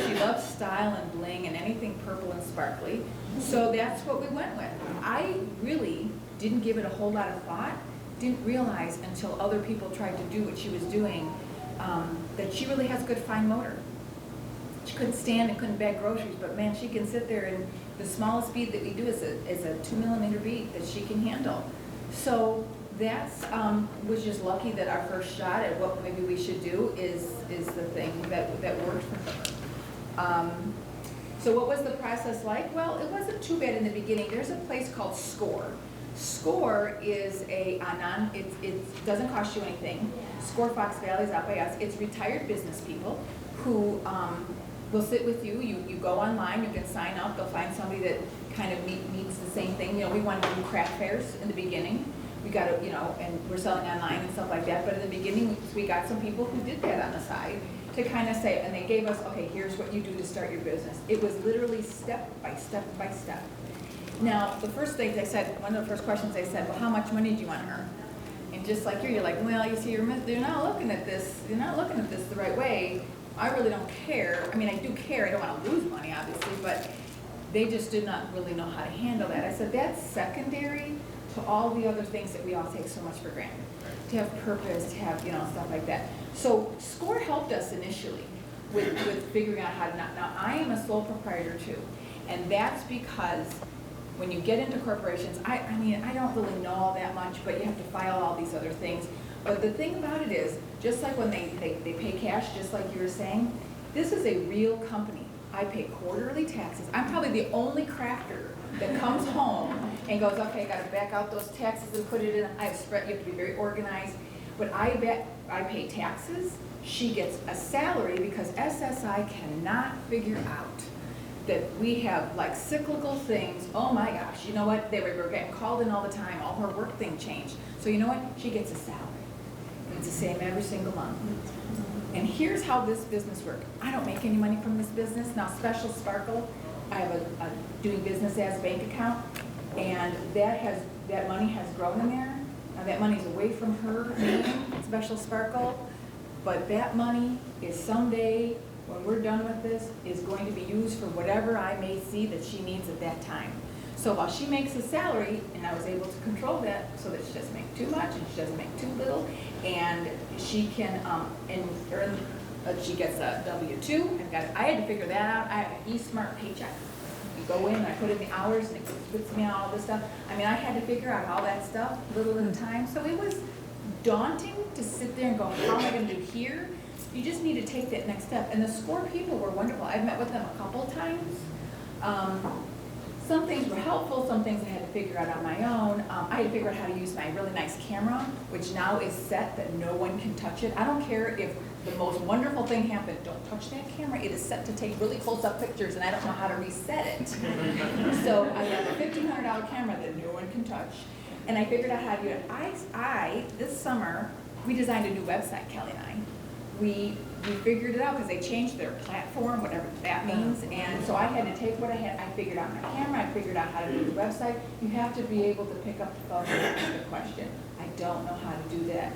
She loves style and bling and anything purple and sparkly. So that's what we went with. I really didn't give it a whole lot of thought, didn't realize until other people tried to do what she was doing, that she really has good fine motor. She couldn't stand and couldn't bag groceries, but man, she can sit there, and the smallest bead that we do is a 2mm bead that she can handle. So that's, was just lucky that our first shot at what maybe we should do is the thing that worked for her. So what was the process like? Well, it wasn't too bad in the beginning. There's a place called SCORE. SCORE is it doesn't cost you anything. SCORE Fox Valley is out by us. It's retired business people who will sit with you. You go online, you can sign up. They'll find somebody that kind of meets the same thing. We wanted to do craft fairs in the beginning. We got to, and we're selling online and stuff like that. But in the beginning, we got some people who did that on the side to kind of say, and they gave us, okay, here's what you do to start your business. It was literally step by step by step. Now, the first thing they said, one of the first questions they said, well, how much money do you want to earn? And just like you're like, well, you see, you're not looking at this the right way. I really don't care. I mean, I do care, I don't wanna lose money, obviously, but they just did not really know how to handle that. I said, that's secondary to all the other things that we all take so much for granted. To have purpose, to have, stuff like that. So SCORE helped us initially with figuring out how to not, now I am a sole proprietor too. And that's because when you get into corporations, I mean, I don't really know all that much, but you have to file all these other things. But the thing about it is, just like when they pay cash, just like you were saying, this is a real company. I pay quarterly taxes. I'm probably the only crafter that comes home and goes, okay, I gotta back out those taxes and put it in. I have spread, you have to be very organized. But I pay taxes. She gets a salary because SSI cannot figure out that we have like cyclical things. Oh my gosh, you know what? They were getting called in all the time. All her work thing changed. So you know what? She gets a salary. And it's the same every single month. And here's how this business works. I don't make any money from this business. Now, Special Sparkle, I have a doing business as bank account, and that money has grown in there. Now, that money's away from her name, Special Sparkle, but that money is someday, when we're done with this, is going to be used for whatever I may see that she needs at that time. So while she makes a salary, and I was able to control that so that she doesn't make too much and she doesn't make too little, and she can earn, she gets a W-2. I had to figure that out. I have an eSmart paycheck. You go in, I put in the hours, and it puts me on all this stuff. I mean, I had to figure out all that stuff little at a time. So it was daunting to sit there and go, how am I going to do here? You just need to take that next step. And the SCORE people were wonderful. I've met with them a couple times. Some things were helpful, some things I had to figure out on my own. I had to figure out how to use my really nice camera, which now is set that no one can touch it. I don't care if the most wonderful thing happened, don't touch that camera. It is set to take really close-up pictures, and I don't know how to reset it. So I have a $1,500 camera that no one can touch, and I figured out how to do it. This summer, we designed a new website, Kelly and I. We figured it out because they changed their platform, whatever that means, and so I had to take what I had. I figured out my camera, I figured out how to do the website. You have to be able to pick up the phone and ask a question. I don't know how to do that.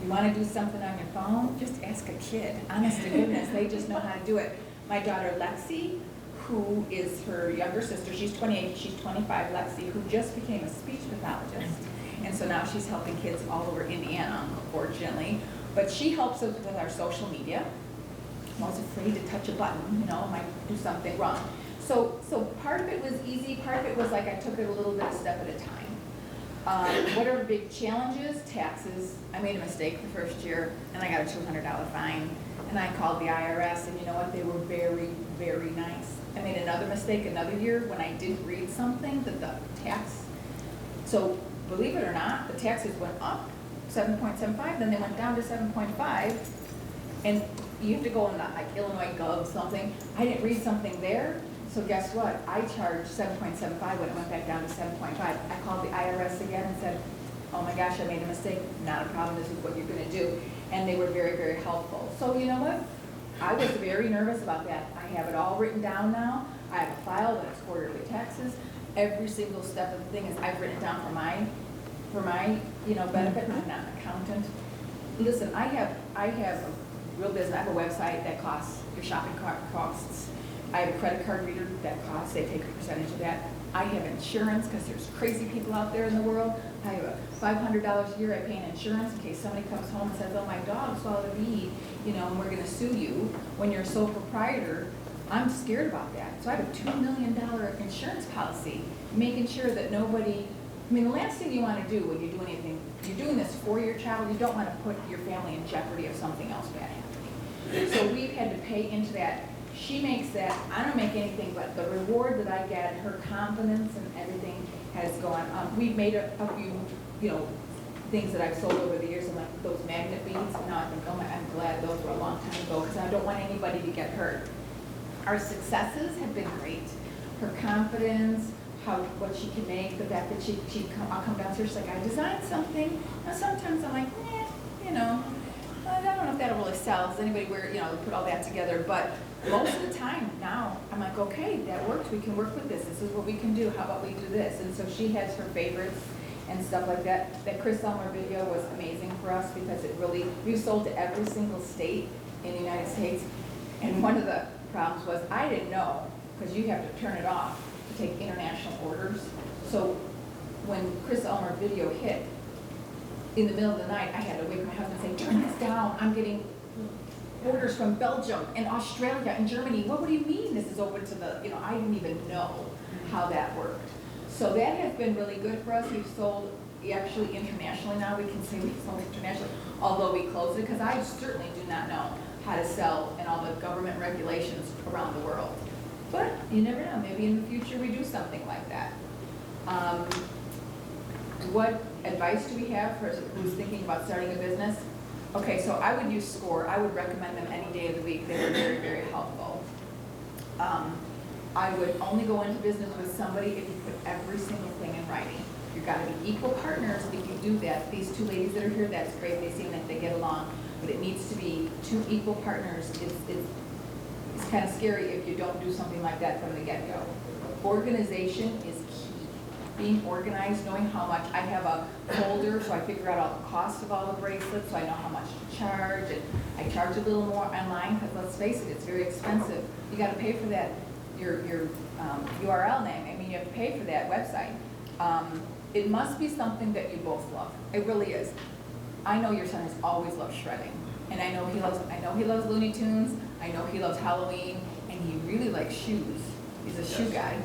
You want to do something on your phone? Just ask a kid. Honest to goodness, they just know how to do it. My daughter Lexi, who is her younger sister, she's 28, she's 25, Lexi, who just became a speech pathologist. And so now she's helping kids all over Indiana, unfortunately. But she helps us with our social media. I'm always afraid to touch a button, I might do something wrong. So part of it was easy, part of it was like I took it a little bit a step at a time. What are big challenges? Taxes. I made a mistake the first year, and I got a $200 fine. And I called the IRS, and you know what? They were very, very nice. I made another mistake another year when I didn't read something that the tax. So believe it or not, the taxes went up 7.75, then they went down to 7.5, and you have to go on like Illinois Gov something. I didn't read something there, so guess what? I charged 7.75 when it went back down to 7.5. I called the IRS again and said, oh my gosh, I made a mistake. Not a problem, this is what you're gonna do. And they were very, very helpful. So you know what? I was very nervous about that. I have it all written down now. I have a file that is quarterly taxes. Every single step of the thing is I've written down for my benefit. I'm not an accountant. Listen, I have a real business. I have a website that costs, your shopping cart costs. I have a credit card reader that costs, they take a percentage of that. I have insurance because there's crazy people out there in the world. I have a $500 a year I pay in insurance in case somebody comes home and says, oh, my dog swallowed a bee, and we're gonna sue you. When you're a sole proprietor, I'm scared about that. So I have a $2 million insurance policy, making sure that nobody, the last thing you want to do when you do anything, you're doing this for your child, you don't want to put your family in jeopardy of something else bad happening. So we've had to pay into that. She makes that, I don't make anything, but the reward that I get, her confidence and everything has gone up. We've made a few, things that I've sold over the years, and like those magnet beads. Now I think, oh my, I'm glad those were a long time ago because I don't want anybody to get hurt. Our successes have been great. Her confidence, what she can make, the fact that I'll come downstairs, she's like, I designed something. Now sometimes I'm like, I don't know if that'll really sell. Does anybody put all that together? But most of the time now, I'm like, okay, that works. We can work with this. This is what we can do. How about we do this? And so she has her favorites and stuff like that. That Chris Elmer video was amazing for us because it really, we've sold to every single state in the United States. And one of the problems was I didn't know, because you have to turn it off to take international orders. So when Chris Elmer video hit, in the middle of the night, I had to wake my husband and say, turn this down. I'm getting orders from Belgium and Australia and Germany. What do you mean this is open to the, I didn't even know how that worked. So that has been really good for us. We've sold actually internationally now. We can say we've sold internationally, although we closed it, because I certainly do not know how to sell and all the government regulations around the world. But you never know, maybe in the future we do something like that. What advice do we have for who's thinking about starting a business? Okay, so I would use SCORE. I would recommend them any day of the week. They were very, very helpful. I would only go into business with somebody if you put every single thing in writing. You've got to be equal partners if you do that. These two ladies that are here, that's great. They seem like they get along, but it needs to be two equal partners. It's kind of scary if you don't do something like that from the get-go. Organization is key. Being organized, knowing how much. I have a folder, so I figure out all the costs of all the bracelets, so I know how much to charge, and I charge a little more online, because let's face it, it's very expensive. You got to pay for that, your URL name. I mean, you have to pay for that website. It must be something that you both love. It really is. I know your son has always loved shredding, and I know he loves Looney Tunes. I know he loves Halloween, and he really likes shoes. He's a shoe guy.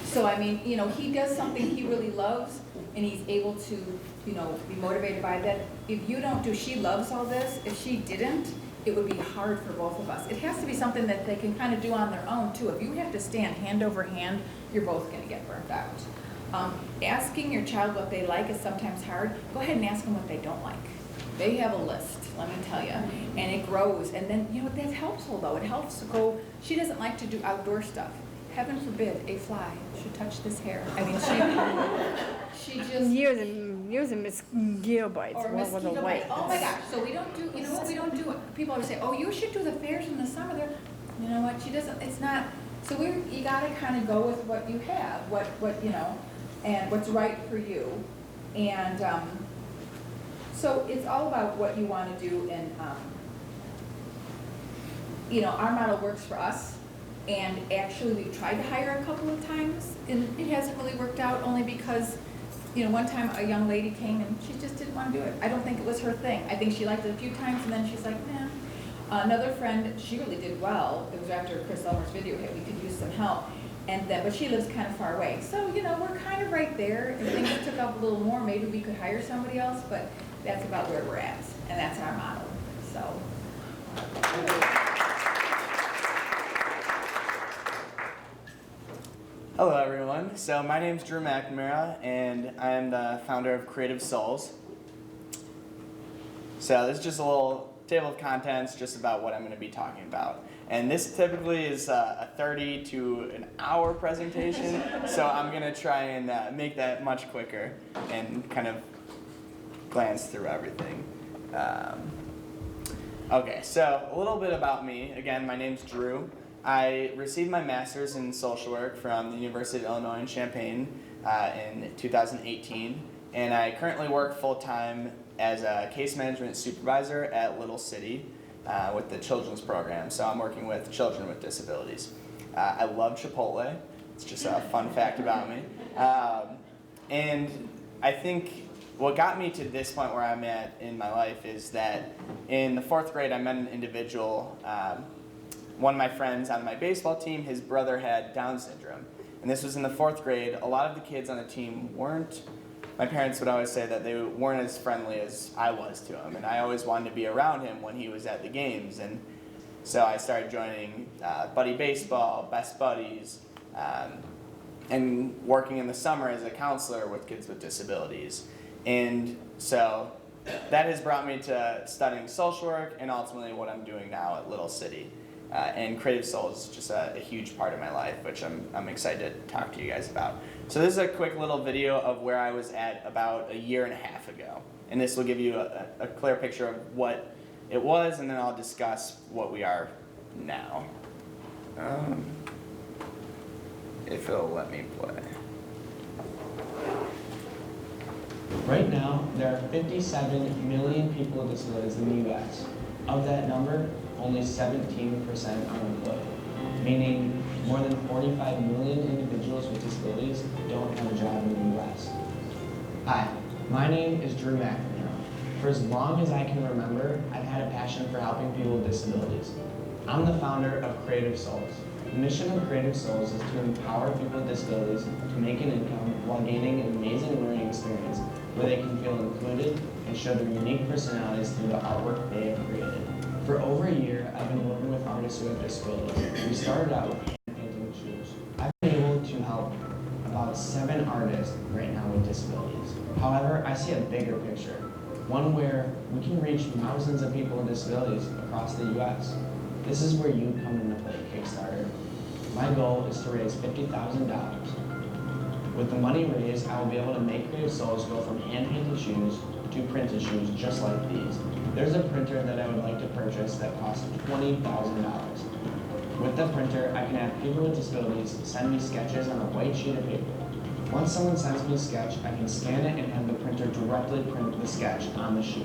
So I mean, he does something he really loves, and he's able to, be motivated by that. If you don't do, she loves all this. If she didn't, it would be hard for both of us. It has to be something that they can kind of do on their own too. If you have to stand hand over hand, you're both going to get burnt out. Asking your child what they like is sometimes hard. Go ahead and ask them what they don't like. They have a list, let me tell you, and it grows. And then, that's helpful though. It helps to go, she doesn't like to do outdoor stuff. Heaven forbid a fly should touch this hair. I mean, she just... Using mosquito bites. Or mosquito bites. Oh my gosh, so we don't do, what we don't do? People always say, oh, you should do the fairs in the summer. You know what, she doesn't, it's not, so you gotta kind of go with what you have, what and what's right for you. And so it's all about what you want to do, and our model works for us. And actually, we've tried to hire a couple of times, and it hasn't really worked out, only because, one time a young lady came and she just didn't want to do it. I don't think it was her thing. I think she liked it a few times, and then she's like, nah. Another friend, she really did well. It was after Chris Elmer's video hit. We could use some help. But she lives kind of far away. So, we're kind of right there. If things took up a little more, maybe we could hire somebody else, but that's about where we're at, and that's our model, so. Hello everyone, so my name is Drew McNamara, and I am the founder of Creative Souls. So this is just a little table of contents just about what I'm going to be talking about. And this typically is a 30 to an hour presentation, so I'm going to try and make that much quicker and kind of glance through everything. Okay, so a little bit about me. Again, my name's Drew. I received my master's in social work from the University of Illinois in Champaign in 2018, and I currently work full-time as a case management supervisor at Little City with the children's program. So I'm working with children with disabilities. I love Chipotle. It's just a fun fact about me. And I think what got me to this point where I'm at in my life is that in the 4th grade I met an individual, one of my friends on my baseball team, his brother had Down syndrome. And this was in the 4th grade. A lot of the kids on the team my parents would always say that they weren't as friendly as I was to him. And I always wanted to be around him when he was at the games. And so I started joining buddy baseball, best buddies, and working in the summer as a counselor with kids with disabilities. And so that has brought me to studying social work and ultimately what I'm doing now at Little City. And Creative Souls is just a huge part of my life, which I'm excited to talk to you guys about. So this is a quick little video of where I was at about a year and a half ago. And this will give you a clear picture of what it was, and then I'll discuss what we are now. If it'll let me play. Right now, there are 57 million people with disabilities in the U.S. Of that number, only 17% are employed, meaning more than 45 million individuals with disabilities don't have a job in the U.S. Hi, my name is Drew McNamara. For as long as I can remember, I've had a passion for helping people with disabilities. I'm the founder of Creative Souls. The mission of Creative Souls is to empower people with disabilities to make an income while gaining an amazing learning experience where they can feel included and show their unique personalities through the artwork they have created. For over a year, I've been working with artists who have disabilities. We started out with hand painting shoes. I've been able to help about 7 artists right now with disabilities. However, I see a bigger picture, one where we can reach thousands of people with disabilities across the U.S. This is where you come into play, Kickstarter. My goal is to raise $50,000. With the money raised, I will be able to make Creative Souls go from hand-painted shoes to printed shoes just like these. There's a printer that I would like to purchase that costs $20,000. With the printer, I can have people with disabilities send me sketches on a white sheet of paper. Once someone sends me a sketch, I can scan it and have the printer directly print the sketch on the shoe.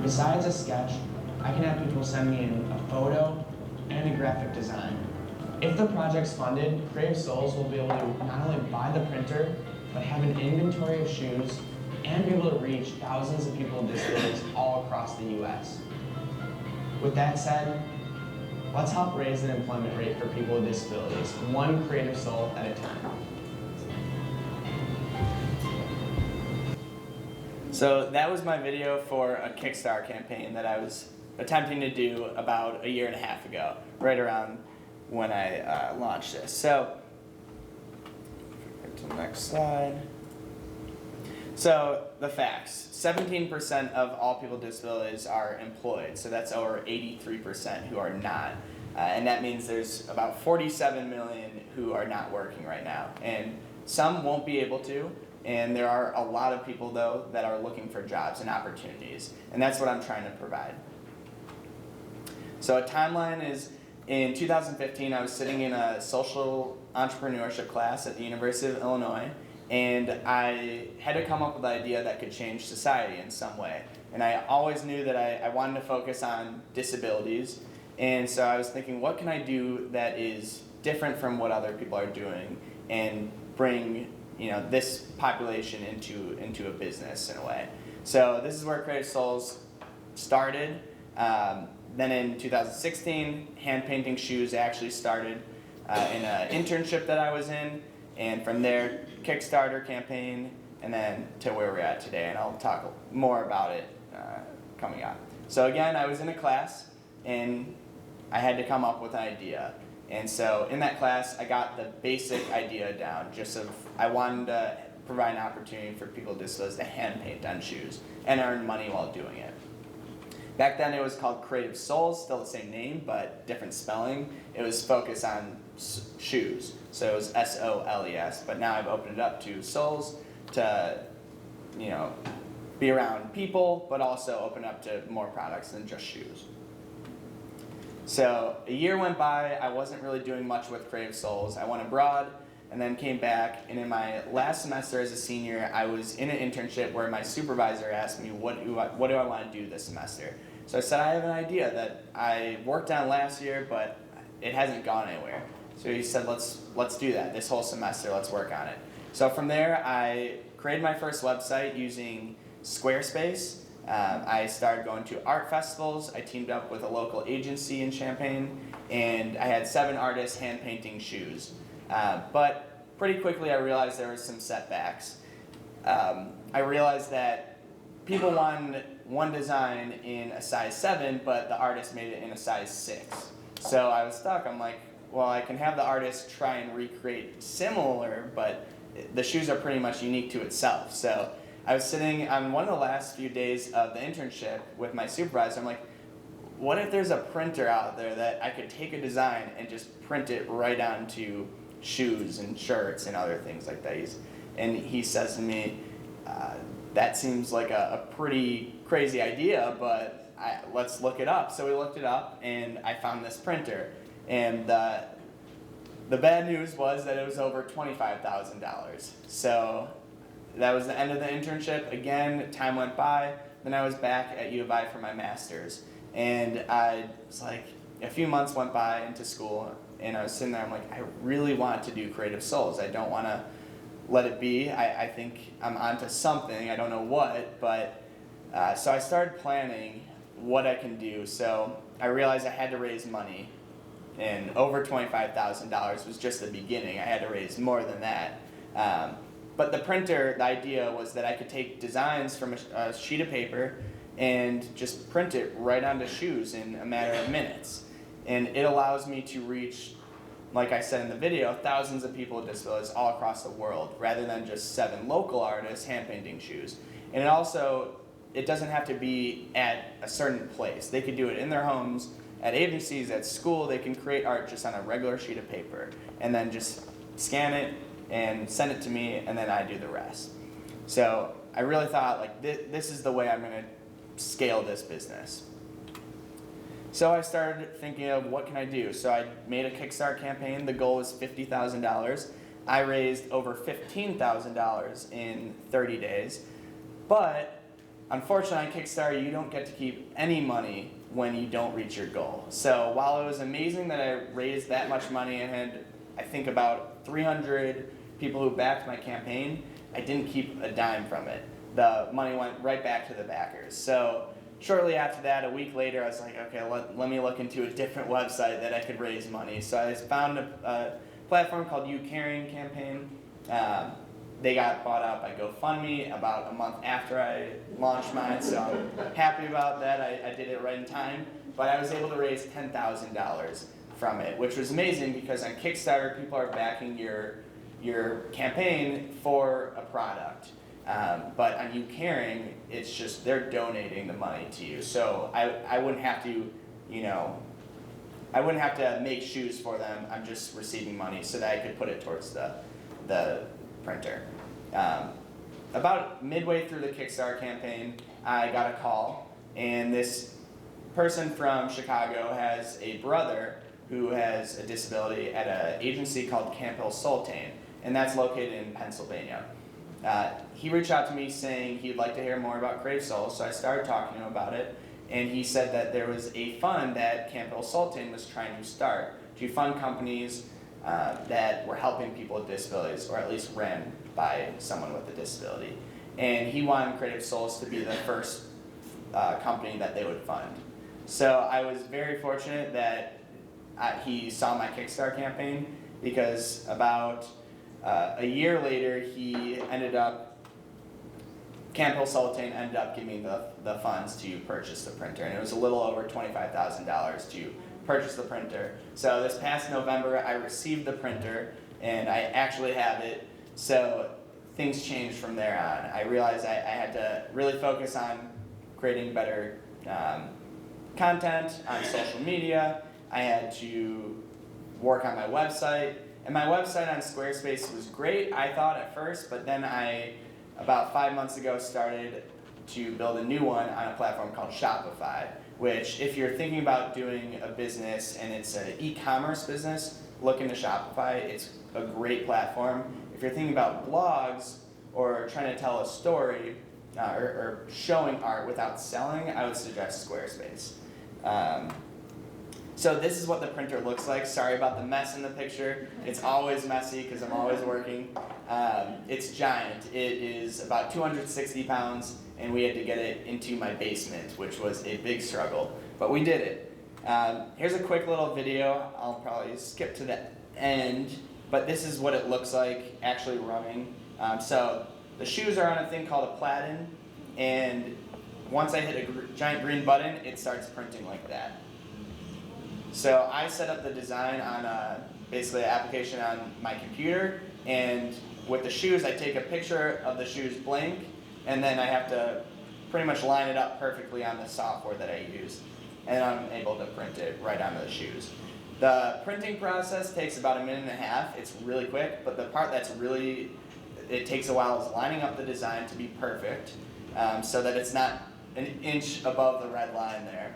Besides a sketch, I can have people send me in a photo and a graphic design. If the project's funded, Creative Souls will be able to not only buy the printer, but have an inventory of shoes and be able to reach thousands of people with disabilities all across the U.S. With that said, let's help raise the employment rate for people with disabilities, one Creative Soul at a time. So that was my video for a Kickstarter campaign that I was attempting to do about a year and a half ago, right around when I launched this. So, to the next slide. So the facts, 17% of all people with disabilities are employed, so that's over 83% who are not. And that means there's about 47 million who are not working right now. And some won't be able to, and there are a lot of people though that are looking for jobs and opportunities, and that's what I'm trying to provide. So a timeline is, in 2015, I was sitting in a social entrepreneurship class at the University of Illinois, and I had to come up with an idea that could change society in some way. And I always knew that I wanted to focus on disabilities, and so I was thinking, what can I do that is different from what other people are doing and bring this population into a business in a way. So this is where Creative Souls started. Then in 2016, hand painting shoes actually started in an internship that I was in, and from there, Kickstarter campaign, and then to where we're at today, and I'll talk more about it coming up. So again, I was in a class, and I had to come up with an idea. And so in that class, I got the basic idea down, I wanted to provide an opportunity for people with disabilities to hand paint on shoes and earn money while doing it. Back then it was called Creative Souls, still the same name, but different spelling. It was focused on shoes, so it was S-O-L-E-S, but now I've opened it up to Souls to, be around people, but also open up to more products than just shoes. So a year went by, I wasn't really doing much with Creative Souls. I went abroad and then came back, and in my last semester as a senior, I was in an internship where my supervisor asked me, what do I want to do this semester? So I said, I have an idea that I worked on last year, but it hasn't gone anywhere. So he said, let's do that this whole semester, let's work on it. So from there, I created my first website using Squarespace. I started going to art festivals. I teamed up with a local agency in Champaign, and I had 7 artists hand painting shoes. But pretty quickly I realized there were some setbacks. I realized that people wanted one design in a size 7, but the artist made it in a size 6. So I was stuck. I'm like, well, I can have the artist try and recreate similar, but the shoes are pretty much unique to itself. So I was sitting on one of the last few days of the internship with my supervisor. I'm like, what if there's a printer out there that I could take a design and just print it right onto shoes and shirts and other things like that? And he says to me, that seems like a pretty crazy idea, but let's look it up. So we looked it up, and I found this printer. And the bad news was that it was over $25,000. So that was the end of the internship. Again, time went by. Then I was back at U of I for my master's. And I was like, a few months went by into school, and I was sitting there, I'm like, I really want to do Creative Souls. I don't want to let it be. I think I'm onto something, I don't know what, but so I started planning what I can do. So I realized I had to raise money, and over $25,000 was just the beginning. I had to raise more than that. But the printer, the idea was that I could take designs from a sheet of paper and just print it right onto shoes in a matter of minutes. And it allows me to reach, like I said in the video, thousands of people with disabilities all across the world, rather than just 7 local artists hand painting shoes. And it doesn't have to be at a certain place. They could do it in their homes, at agencies, at school. They can create art just on a regular sheet of paper and then just scan it and send it to me, and then I do the rest. So I really thought, like, this is the way I'm gonna scale this business. So I started thinking of what can I do. So I made a Kickstarter campaign. The goal was $50,000. I raised over $15,000 in 30 days. But unfortunately on Kickstarter, you don't get to keep any money when you don't reach your goal. So while it was amazing that I raised that much money and had, I think, about 300 people who backed my campaign, I didn't keep a dime from it. The money went right back to the backers. So shortly after that, a week later, I was like, okay, let me look into a different website that I could raise money. So I found a platform called You Caring Campaign. They got bought out by GoFundMe about a month after I launched mine, so I'm happy about that. I did it right in time. But I was able to raise $10,000 from it, which was amazing because on Kickstarter, people are backing your campaign for a product. But on You Caring, it's just they're donating the money to you. So I wouldn't have to, I wouldn't have to make shoes for them. I'm just receiving money so that I could put it towards the printer. About midway through the Kickstarter campaign, I got a call, and this person from Chicago has a brother who has a disability at an agency called Camp Hill Sultan, and that's located in Pennsylvania. He reached out to me saying he'd like to hear more about Creative Souls, so I started talking to him about it, and he said that there was a fund that Camp Hill Sultan was trying to start to fund companies that were helping people with disabilities, or at least ran by someone with a disability. And he wanted Creative Souls to be the first company that they would fund. So I was very fortunate that he saw my Kickstarter campaign, because about a year later, Camp Hill Sultan ended up giving me the funds to purchase the printer, and it was a little over $25,000 to purchase the printer. So this past November, I received the printer, and I actually have it, so things changed from there on. I realized I had to really focus on creating better content on social media. I had to work on my website, and my website on Squarespace was great, I thought at first, but then about 5 months ago, started to build a new one on a platform called Shopify, which, if you're thinking about doing a business and it's an e-commerce business, look into Shopify. It's a great platform. If you're thinking about blogs or trying to tell a story or showing art without selling, I would suggest Squarespace. So this is what the printer looks like. Sorry about the mess in the picture. It's always messy because I'm always working. It's giant. It is about 260 pounds, and we had to get it into my basement, which was a big struggle, but we did it. Here's a quick little video. I'll probably skip to the end, but this is what it looks like actually running. So the shoes are on a thing called a platen, and once I hit a giant green button, it starts printing like that. So I set up the design on basically an application on my computer, and with the shoes, I take a picture of the shoes blank, and then I have to pretty much line it up perfectly on the software that I use, and I'm able to print it right onto the shoes. The printing process takes about 1.5 minutes. It's really quick, but the part that's it takes a while is lining up the design to be perfect, so that it's not an inch above the red line there.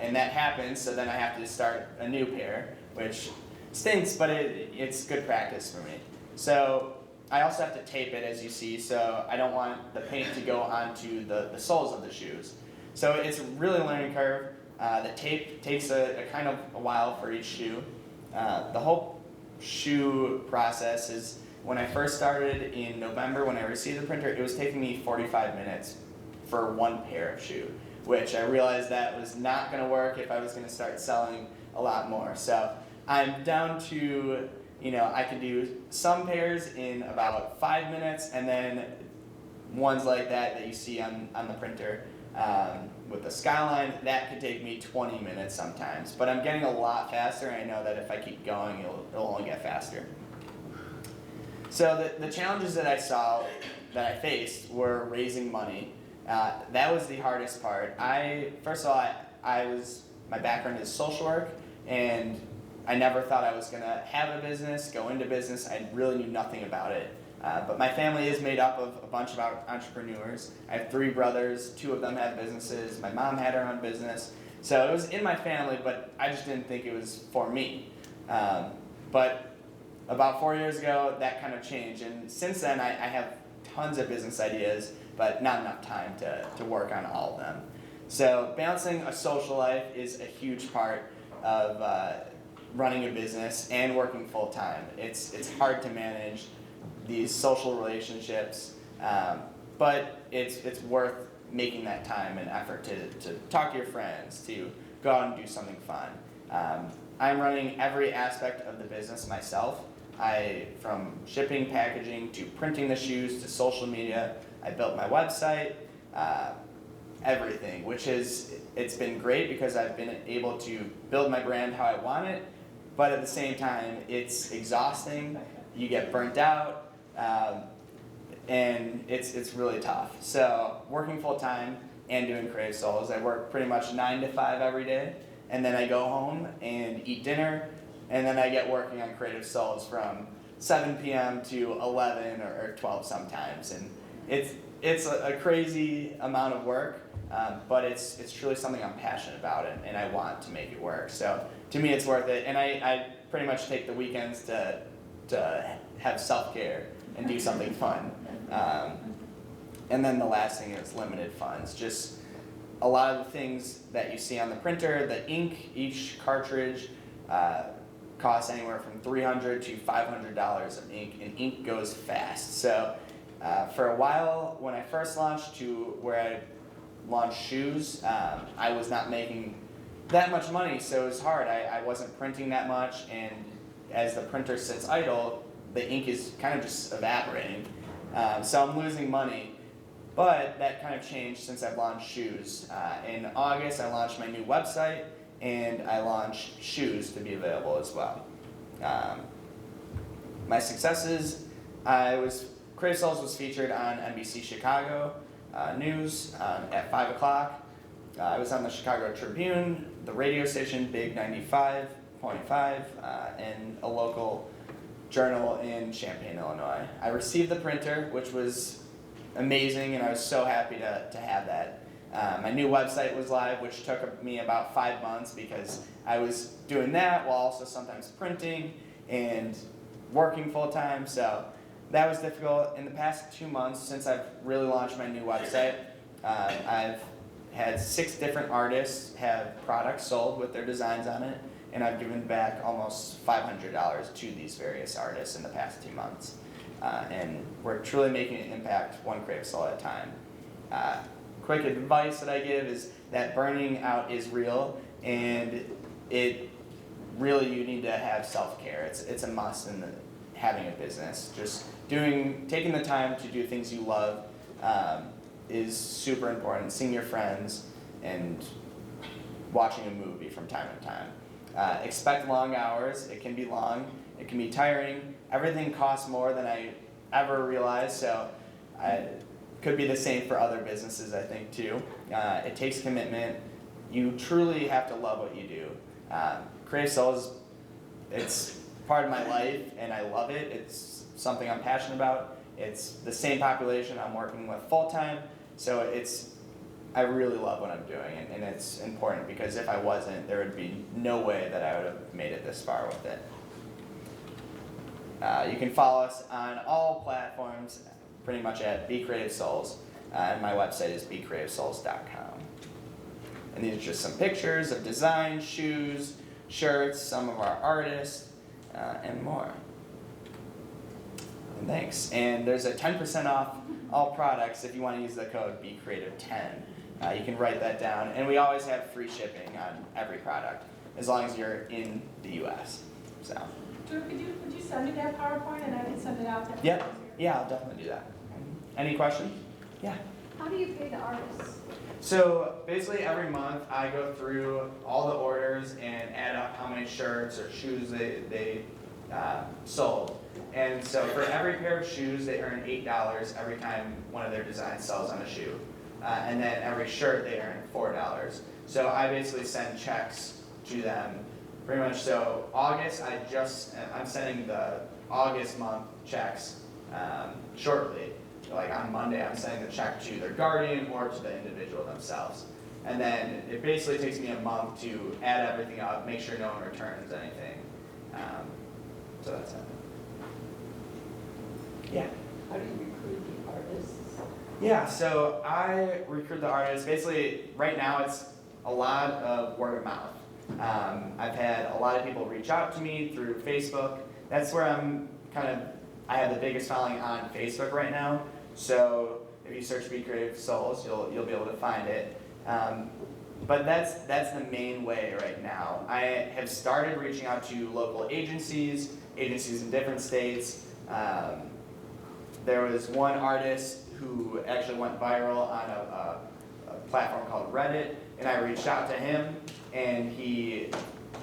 And that happens, so then I have to start a new pair, which stinks, but it's good practice for me. So I also have to tape it, as you see, so I don't want the paint to go onto the soles of the shoes. So it's a really learning curve. The tape takes a kind of a while for each shoe. The whole shoe process is, when I first started in November, when I received the printer, it was taking me 45 minutes for one pair of shoe, which I realized that was not going to work if I was going to start selling a lot more. So I'm down to, I can do some pairs in about 5 minutes, and then ones like that you see on the printer with the Skyline, that could take me 20 minutes sometimes. But I'm getting a lot faster, and I know that if I keep going, it'll only get faster. So the challenges that I faced were raising money. That was the hardest part. First of all, my background is social work, and I never thought I was gonna have a business, go into business. I really knew nothing about it. But my family is made up of a bunch of entrepreneurs. I have 3 brothers, 2 of them have businesses. My mom had her own business. So it was in my family, but I just didn't think it was for me. But about 4 years ago, that kind of changed. And since then, I have tons of business ideas, but not enough time to work on all of them. So balancing a social life is a huge part of running a business and working full time. It's hard to manage these social relationships, but it's worth making that time and effort to talk to your friends, to go out and do something fun. I'm running every aspect of the business myself. From shipping, packaging, to printing the shoes, to social media. I built my website, everything, it's been great because I've been able to build my brand how I want it, but at the same time, it's exhausting. You get burnt out. And it's really tough. So working full time and doing Creative Souls, I work pretty much 9 to 5 every day, and then I go home and eat dinner, and then I get working on Creative Souls from 7 p.m. to 11 or 12 sometimes. And it's a crazy amount of work, but it's truly something I'm passionate about, and I want to make it work. So to me, it's worth it. And I pretty much take the weekends to have self-care and do something fun. And then the last thing is limited funds. Just a lot of the things that you see on the printer, the ink, each cartridge costs anywhere from $300 to $500 of ink, and ink goes fast. So for a while, when I first launched to where I launched shoes, I was not making that much money, so it was hard. I wasn't printing that much, and as the printer sits idle, the ink is kind of just evaporating. So I'm losing money, but that kind of changed since I've launched shoes. In August, I launched my new website, and I launched shoes to be available as well. My successes, Creative Souls was featured on NBC Chicago News at 5 o'clock. I was on the Chicago Tribune, the radio station Big 95.5, and a local journal in Champaign, Illinois. I received the printer, which was amazing, and I was so happy to have that. My new website was live, which took me about 5 months because I was doing that while also sometimes printing and working full time, so that was difficult. In the past 2 months, since I've really launched my new website, I've had 6 different artists have products sold with their designs on it, and I've given back almost $500 to these various artists in the past 2 months. And we're truly making an impact one Creative Soul at a time. Quick advice that I give is that burning out is real, and you need to have self-care. It's a must in having a business. Just taking the time to do things you love is super important. Seeing your friends and watching a movie from time to time. Expect long hours. It can be long. It can be tiring. Everything costs more than I ever realized, so it could be the same for other businesses, I think, too. It takes commitment. You truly have to love what you do. Creative Souls, it's part of my life, and I love it. It's something I'm passionate about. It's the same population I'm working with full-time, so I really love what I'm doing, and it's important because if I wasn't, there would be no way that I would have made it this far with it. You can follow us on all platforms, pretty much at Be Creative Souls, and my website is becreativesouls.com. And these are just some pictures of designs, shoes, shirts, some of our artists, and more. And thanks. And there's a 10% off all products if you want to use the code BeCreative10. You can write that down. And we always have free shipping on every product, as long as you're in the US. So. Drew, would you send me that PowerPoint and I can send it out to everyone? Yep. Yeah, I'll definitely do that. Any questions? Yeah. How do you pay the artists? So basically every month I go through all the orders and add up how many shirts or shoes they sold. And so for every pair of shoes, they earn $8 every time one of their designs sells on a shoe. And then every shirt, they earn $4. So I basically send checks to them pretty much. So August, I'm sending the August month checks shortly. Like on Monday, I'm sending the check to their guardian or to the individual themselves. And then it basically takes me a month to add everything up, make sure no one returns anything. So that's it. Yeah. How do you recruit the artists? Yeah, so I recruit the artists. Basically, right now it's a lot of word of mouth. I've had a lot of people reach out to me through Facebook. That's where I have the biggest following on Facebook right now. So if you search Be Creative Souls, you'll be able to find it. But that's the main way right now. I have started reaching out to local agencies in different states. There was one artist who actually went viral on a platform called Reddit, and I reached out to him, and he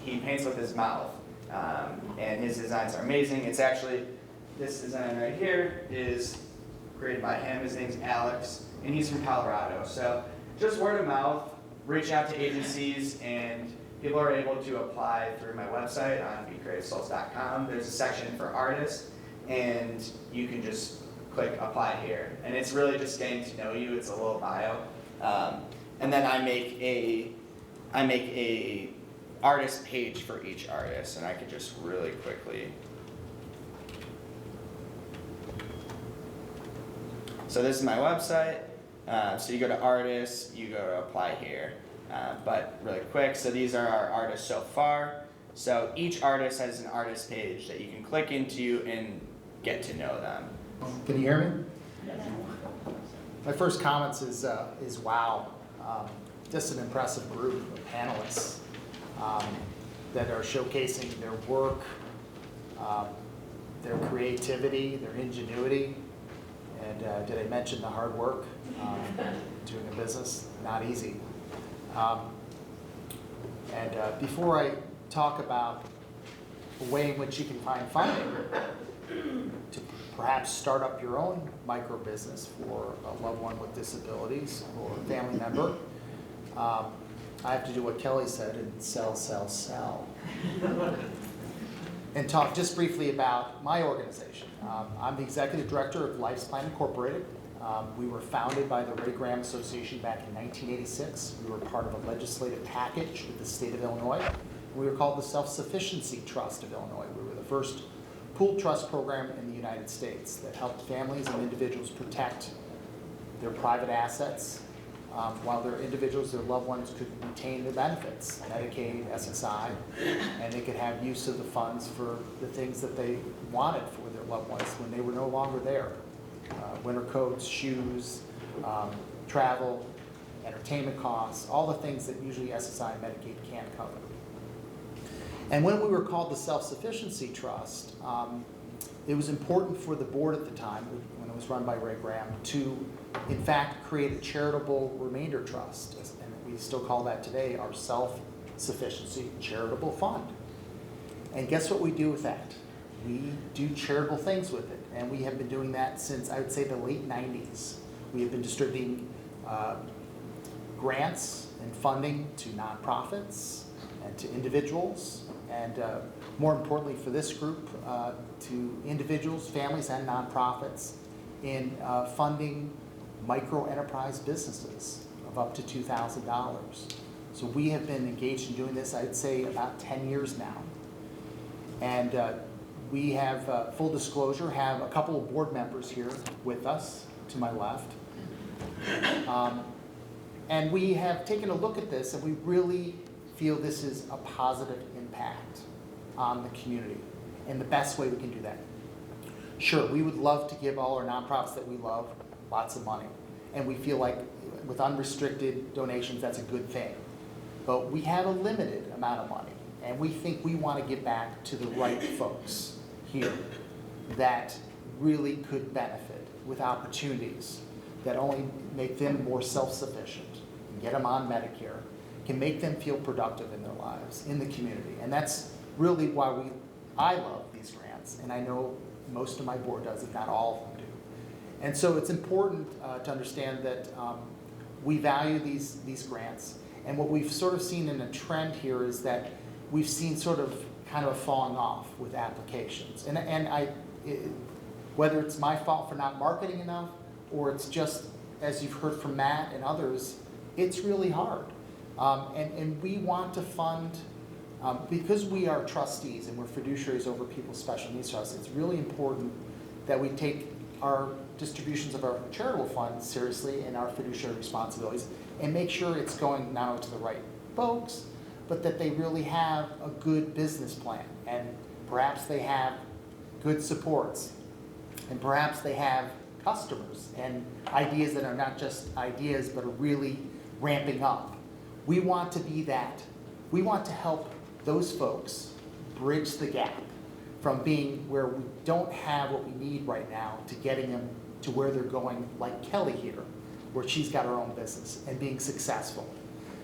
paints with his mouth, and his designs are amazing. It's actually, this design right here is created by him. His name's Alex, and he's from Colorado. So just word of mouth, reach out to agencies, and people are able to apply through my website on becreativesouls.com. There's a section for artists, and you can just click apply here. And it's really just getting to know you. It's a little bio. And then I make a artist page for each artist, and I can just really quickly. So this is my website. So you go to artists, you go to apply here. But really quick, so these are our artists so far. So each artist has an artist page that you can click into and get to know them. Can you hear me? My first comments is wow. Just an impressive group of panelists that are showcasing their work, their creativity, their ingenuity, and did I mention the hard work? Doing a business, not easy. Before I talk about a way in which you can find funding to perhaps start up your own micro business for a loved one with disabilities or a family member, I have to do what Kelly said and sell, sell, sell. And talk just briefly about my organization. I'm the executive director of Lifesplan Incorporated. We were founded by the Ray Graham Association back in 1986. We were part of a legislative package with the state of Illinois. We were called the Self-Sufficiency Trust of Illinois. We were the first pooled trust program in the United States that helped families and individuals protect their private assets while their individuals, their loved ones could retain their benefits, Medicaid, SSI, and they could have use of the funds for the things that they wanted for their loved ones when they were no longer there. Winter coats, shoes, travel, entertainment costs, all the things that usually SSI and Medicaid can't cover. And when we were called the Self-Sufficiency Trust, it was important for the board at the time, when it was run by Ray Graham, to in fact create a charitable remainder trust, and we still call that today our Self-Sufficiency Charitable Fund. And guess what we do with that? We do charitable things with it, and we have been doing that since, I would say, the late 90s. We have been distributing grants and funding to nonprofits and to individuals, and more importantly for this group, to individuals, families, and nonprofits in funding micro enterprise businesses of up to $2,000. So we have been engaged in doing this, I'd say, about 10 years now. And we have, full disclosure, have a couple of board members here with us to my left. And we have taken a look at this, and we really feel this is a positive impact on the community, and the best way we can do that. Sure, we would love to give all our nonprofits that we love lots of money, and we feel like with unrestricted donations, that's a good thing. But we have a limited amount of money, and we think we want to give back to the right folks here that really could benefit with opportunities that only make them more self-sufficient and get them on Medicare, can make them feel productive in their lives, in the community. And that's really why I love these grants, and I know most of my board does, if not all of them do. And so it's important to understand that we value these grants, and what we've sort of seen in a trend here is that we've seen sort of kind of a falling off with applications. Whether it's my fault for not marketing enough, or it's just, as you've heard from Matt and others, it's really hard. And we want to fund, because we are trustees and we're fiduciaries over people's special needs trusts, it's really important that we take our distributions of our charitable funds seriously and our fiduciary responsibilities, and make sure it's going not only to the right folks, but that they really have a good business plan, and perhaps they have good supports, and perhaps they have customers and ideas that are not just ideas but are really ramping up. We want to be that. We want to help those folks bridge the gap from being where we don't have what we need right now to getting them to where they're going, like Kelly here, where she's got her own business and being successful.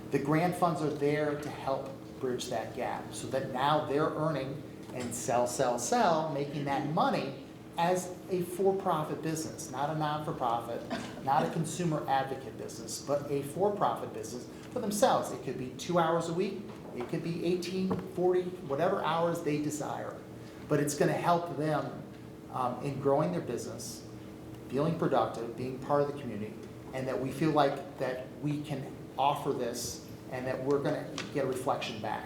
The grant funds are there to help bridge that gap so that now they're earning and sell, making that money as a for-profit business, not a non-for-profit, not a consumer advocate business, but a for-profit business for themselves. It could be 2 hours a week, it could be 18, 40, whatever hours they desire. But it's going to help them in growing their business, feeling productive, being part of the community, and that we feel like that we can offer this and that we're going to get a reflection back.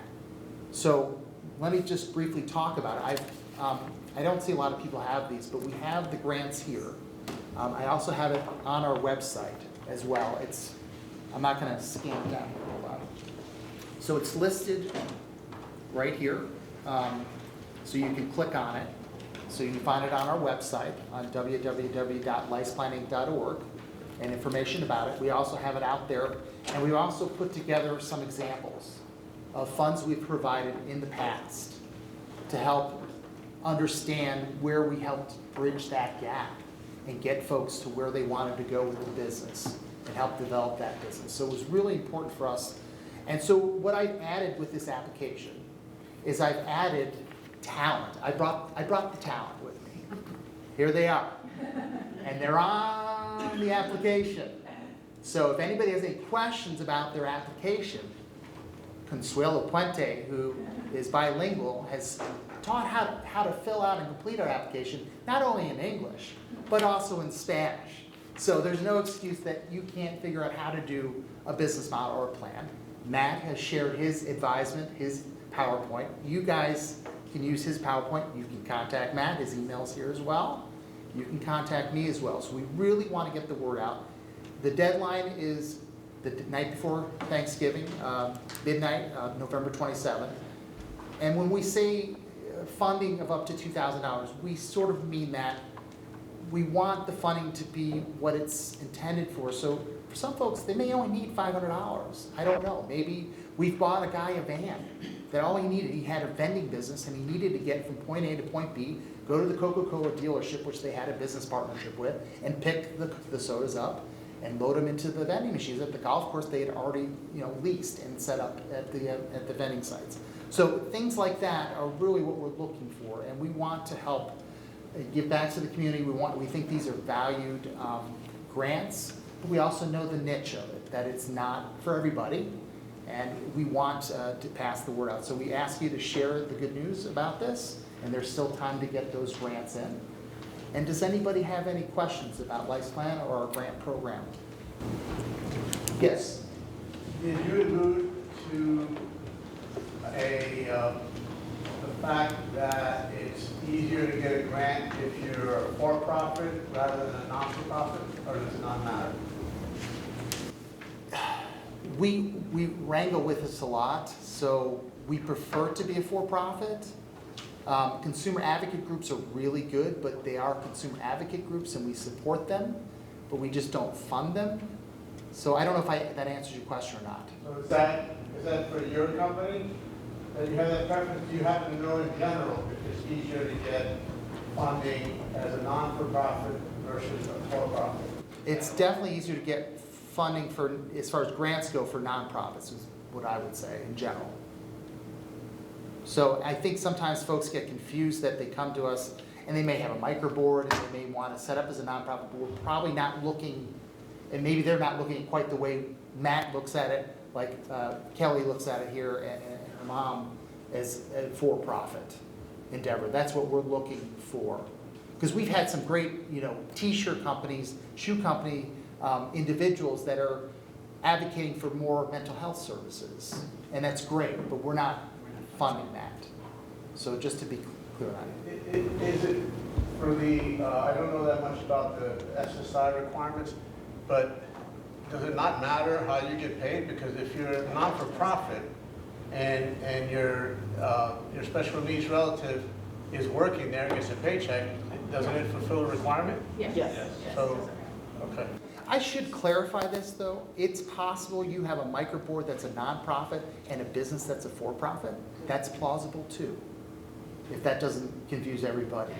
So let me just briefly talk about it. I don't see a lot of people have these, but we have the grants here. I also have it on our website as well. I'm not going to scan it down. Hold on. So it's listed right here. So you can click on it. So you can find it on our website on www.liceplanning.org, and information about it. We also have it out there, and we've also put together some examples of funds we've provided in the past to help understand where we helped bridge that gap and get folks to where they wanted to go with the business and help develop that business. So it was really important for us. And so what I've added with this application is I've added talent. I brought the talent with me. Here they are. And they're on the application. So if anybody has any questions about their application, Consuelo Puente, who is bilingual, has taught how to fill out and complete our application, not only in English, but also in Spanish. So there's no excuse that you can't figure out how to do a business model or a plan. Matt has shared his advisement, his PowerPoint. You guys can use his PowerPoint. You can contact Matt. His email's here as well. You can contact me as well. So we really want to get the word out. The deadline is the night before Thanksgiving, midnight, November 27th. And when we say funding of up to $2,000, we sort of mean that we want the funding to be what it's intended for. So for some folks, they may only need $500. I don't know. Maybe we've bought a guy a van that all he needed, he had a vending business and he needed to get from point A to point B, go to the Coca-Cola dealership, which they had a business partnership with, and pick the sodas up and load them into the vending machines at the golf course they had already leased and set up at the vending sites. So things like that are really what we're looking for, and we want to help give back to the community. We think these are valued grants, but we also know the niche of it, that it's not for everybody, and we want to pass the word out. So we ask you to share the good news about this, and there's still time to get those grants in. And does anybody have any questions about LifePlan or our grant program? Yes? Did you allude to the fact that it's easier to get a grant if you're a for-profit rather than a non-for-profit, or does it not matter? We wrangle with this a lot, so we prefer to be a for-profit. Consumer advocate groups are really good, but they are consumer advocate groups and we support them, but we just don't fund them. So I don't know if that answers your question or not. So is that for your company? That you have that preference? Do you happen to know in general if it's easier to get funding as a non-for-profit versus a for-profit? It's definitely easier to get funding for, as far as grants go, for nonprofits is what I would say in general. So I think sometimes folks get confused that they come to us and they may have a microboard and they may want to set up as a nonprofit, but we're probably not looking, and maybe they're not looking quite the way Matt looks at it, like Kelly looks at it here, and her mom, as a for-profit endeavor. That's what we're looking for. Because we've had some great, t-shirt companies, shoe company, individuals that are advocating for more mental health services. And that's great, but we're not funding that. So just to be clear on it. Is it for the, I don't know that much about the SSI requirements, but does it not matter how you get paid? Because if you're a not-for-profit and your special needs relative is working there and gets a paycheck, doesn't it fulfill the requirement? Yes. So, okay. I should clarify this though. It's possible you have a microboard that's a nonprofit and a business that's a for-profit. That's plausible too, if that doesn't confuse everybody.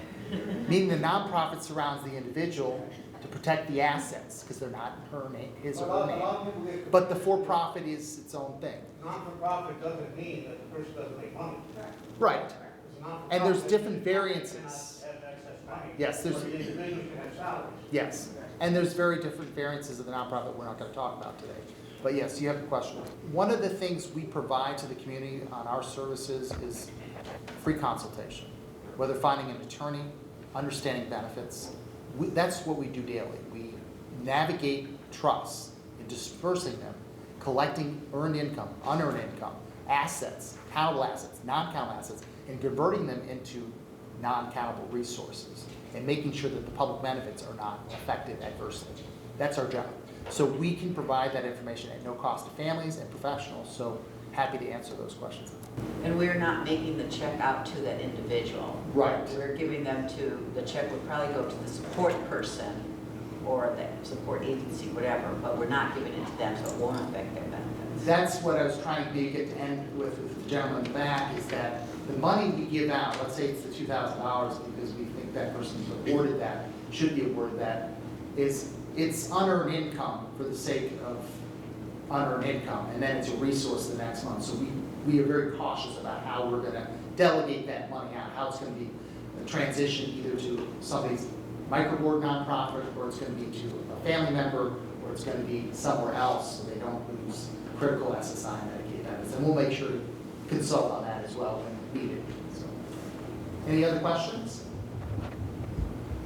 Meaning the nonprofit surrounds the individual to protect the assets because they're not her name, his or her name. But the for-profit is its own thing. Non-for-profit doesn't mean that the person doesn't make money. Right. And there's different variances. Yes, there's. The individual can have salaries. Yes, and there's very different variances of the nonprofit we're not going to talk about today. But yes, you have a question. One of the things we provide to the community on our services is free consultation, whether finding an attorney, understanding benefits. That's what we do daily. We navigate trusts and dispersing them, collecting earned income, unearned income, assets, countable assets, non-countable assets, and converting them into non-countable resources and making sure that the public benefits are not affected adversely. That's our job. So we can provide that information at no cost to families and professionals, so happy to answer those questions. And we're not making the check out to that individual. Right. We're giving them to, the check would probably go to the support person or the support agency, whatever, but we're not giving it to them, so it won't affect their benefits. That's what I was trying to get to end with the gentleman in the back, is that the money we give out, let's say it's the $2,000 because we think that person's awarded that, should be awarded that, it's unearned income for the sake of unearned income, and then it's a resource the next month. So we are very cautious about how we're going to delegate that money out, how it's going to be a transition either to somebody's microboard nonprofit, or it's going to be to a family member, or it's going to be somewhere else so they don't lose critical SSI and Medicaid benefits. And we'll make sure to consult on that as well when needed. So, any other questions?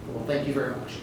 Well, thank you very much.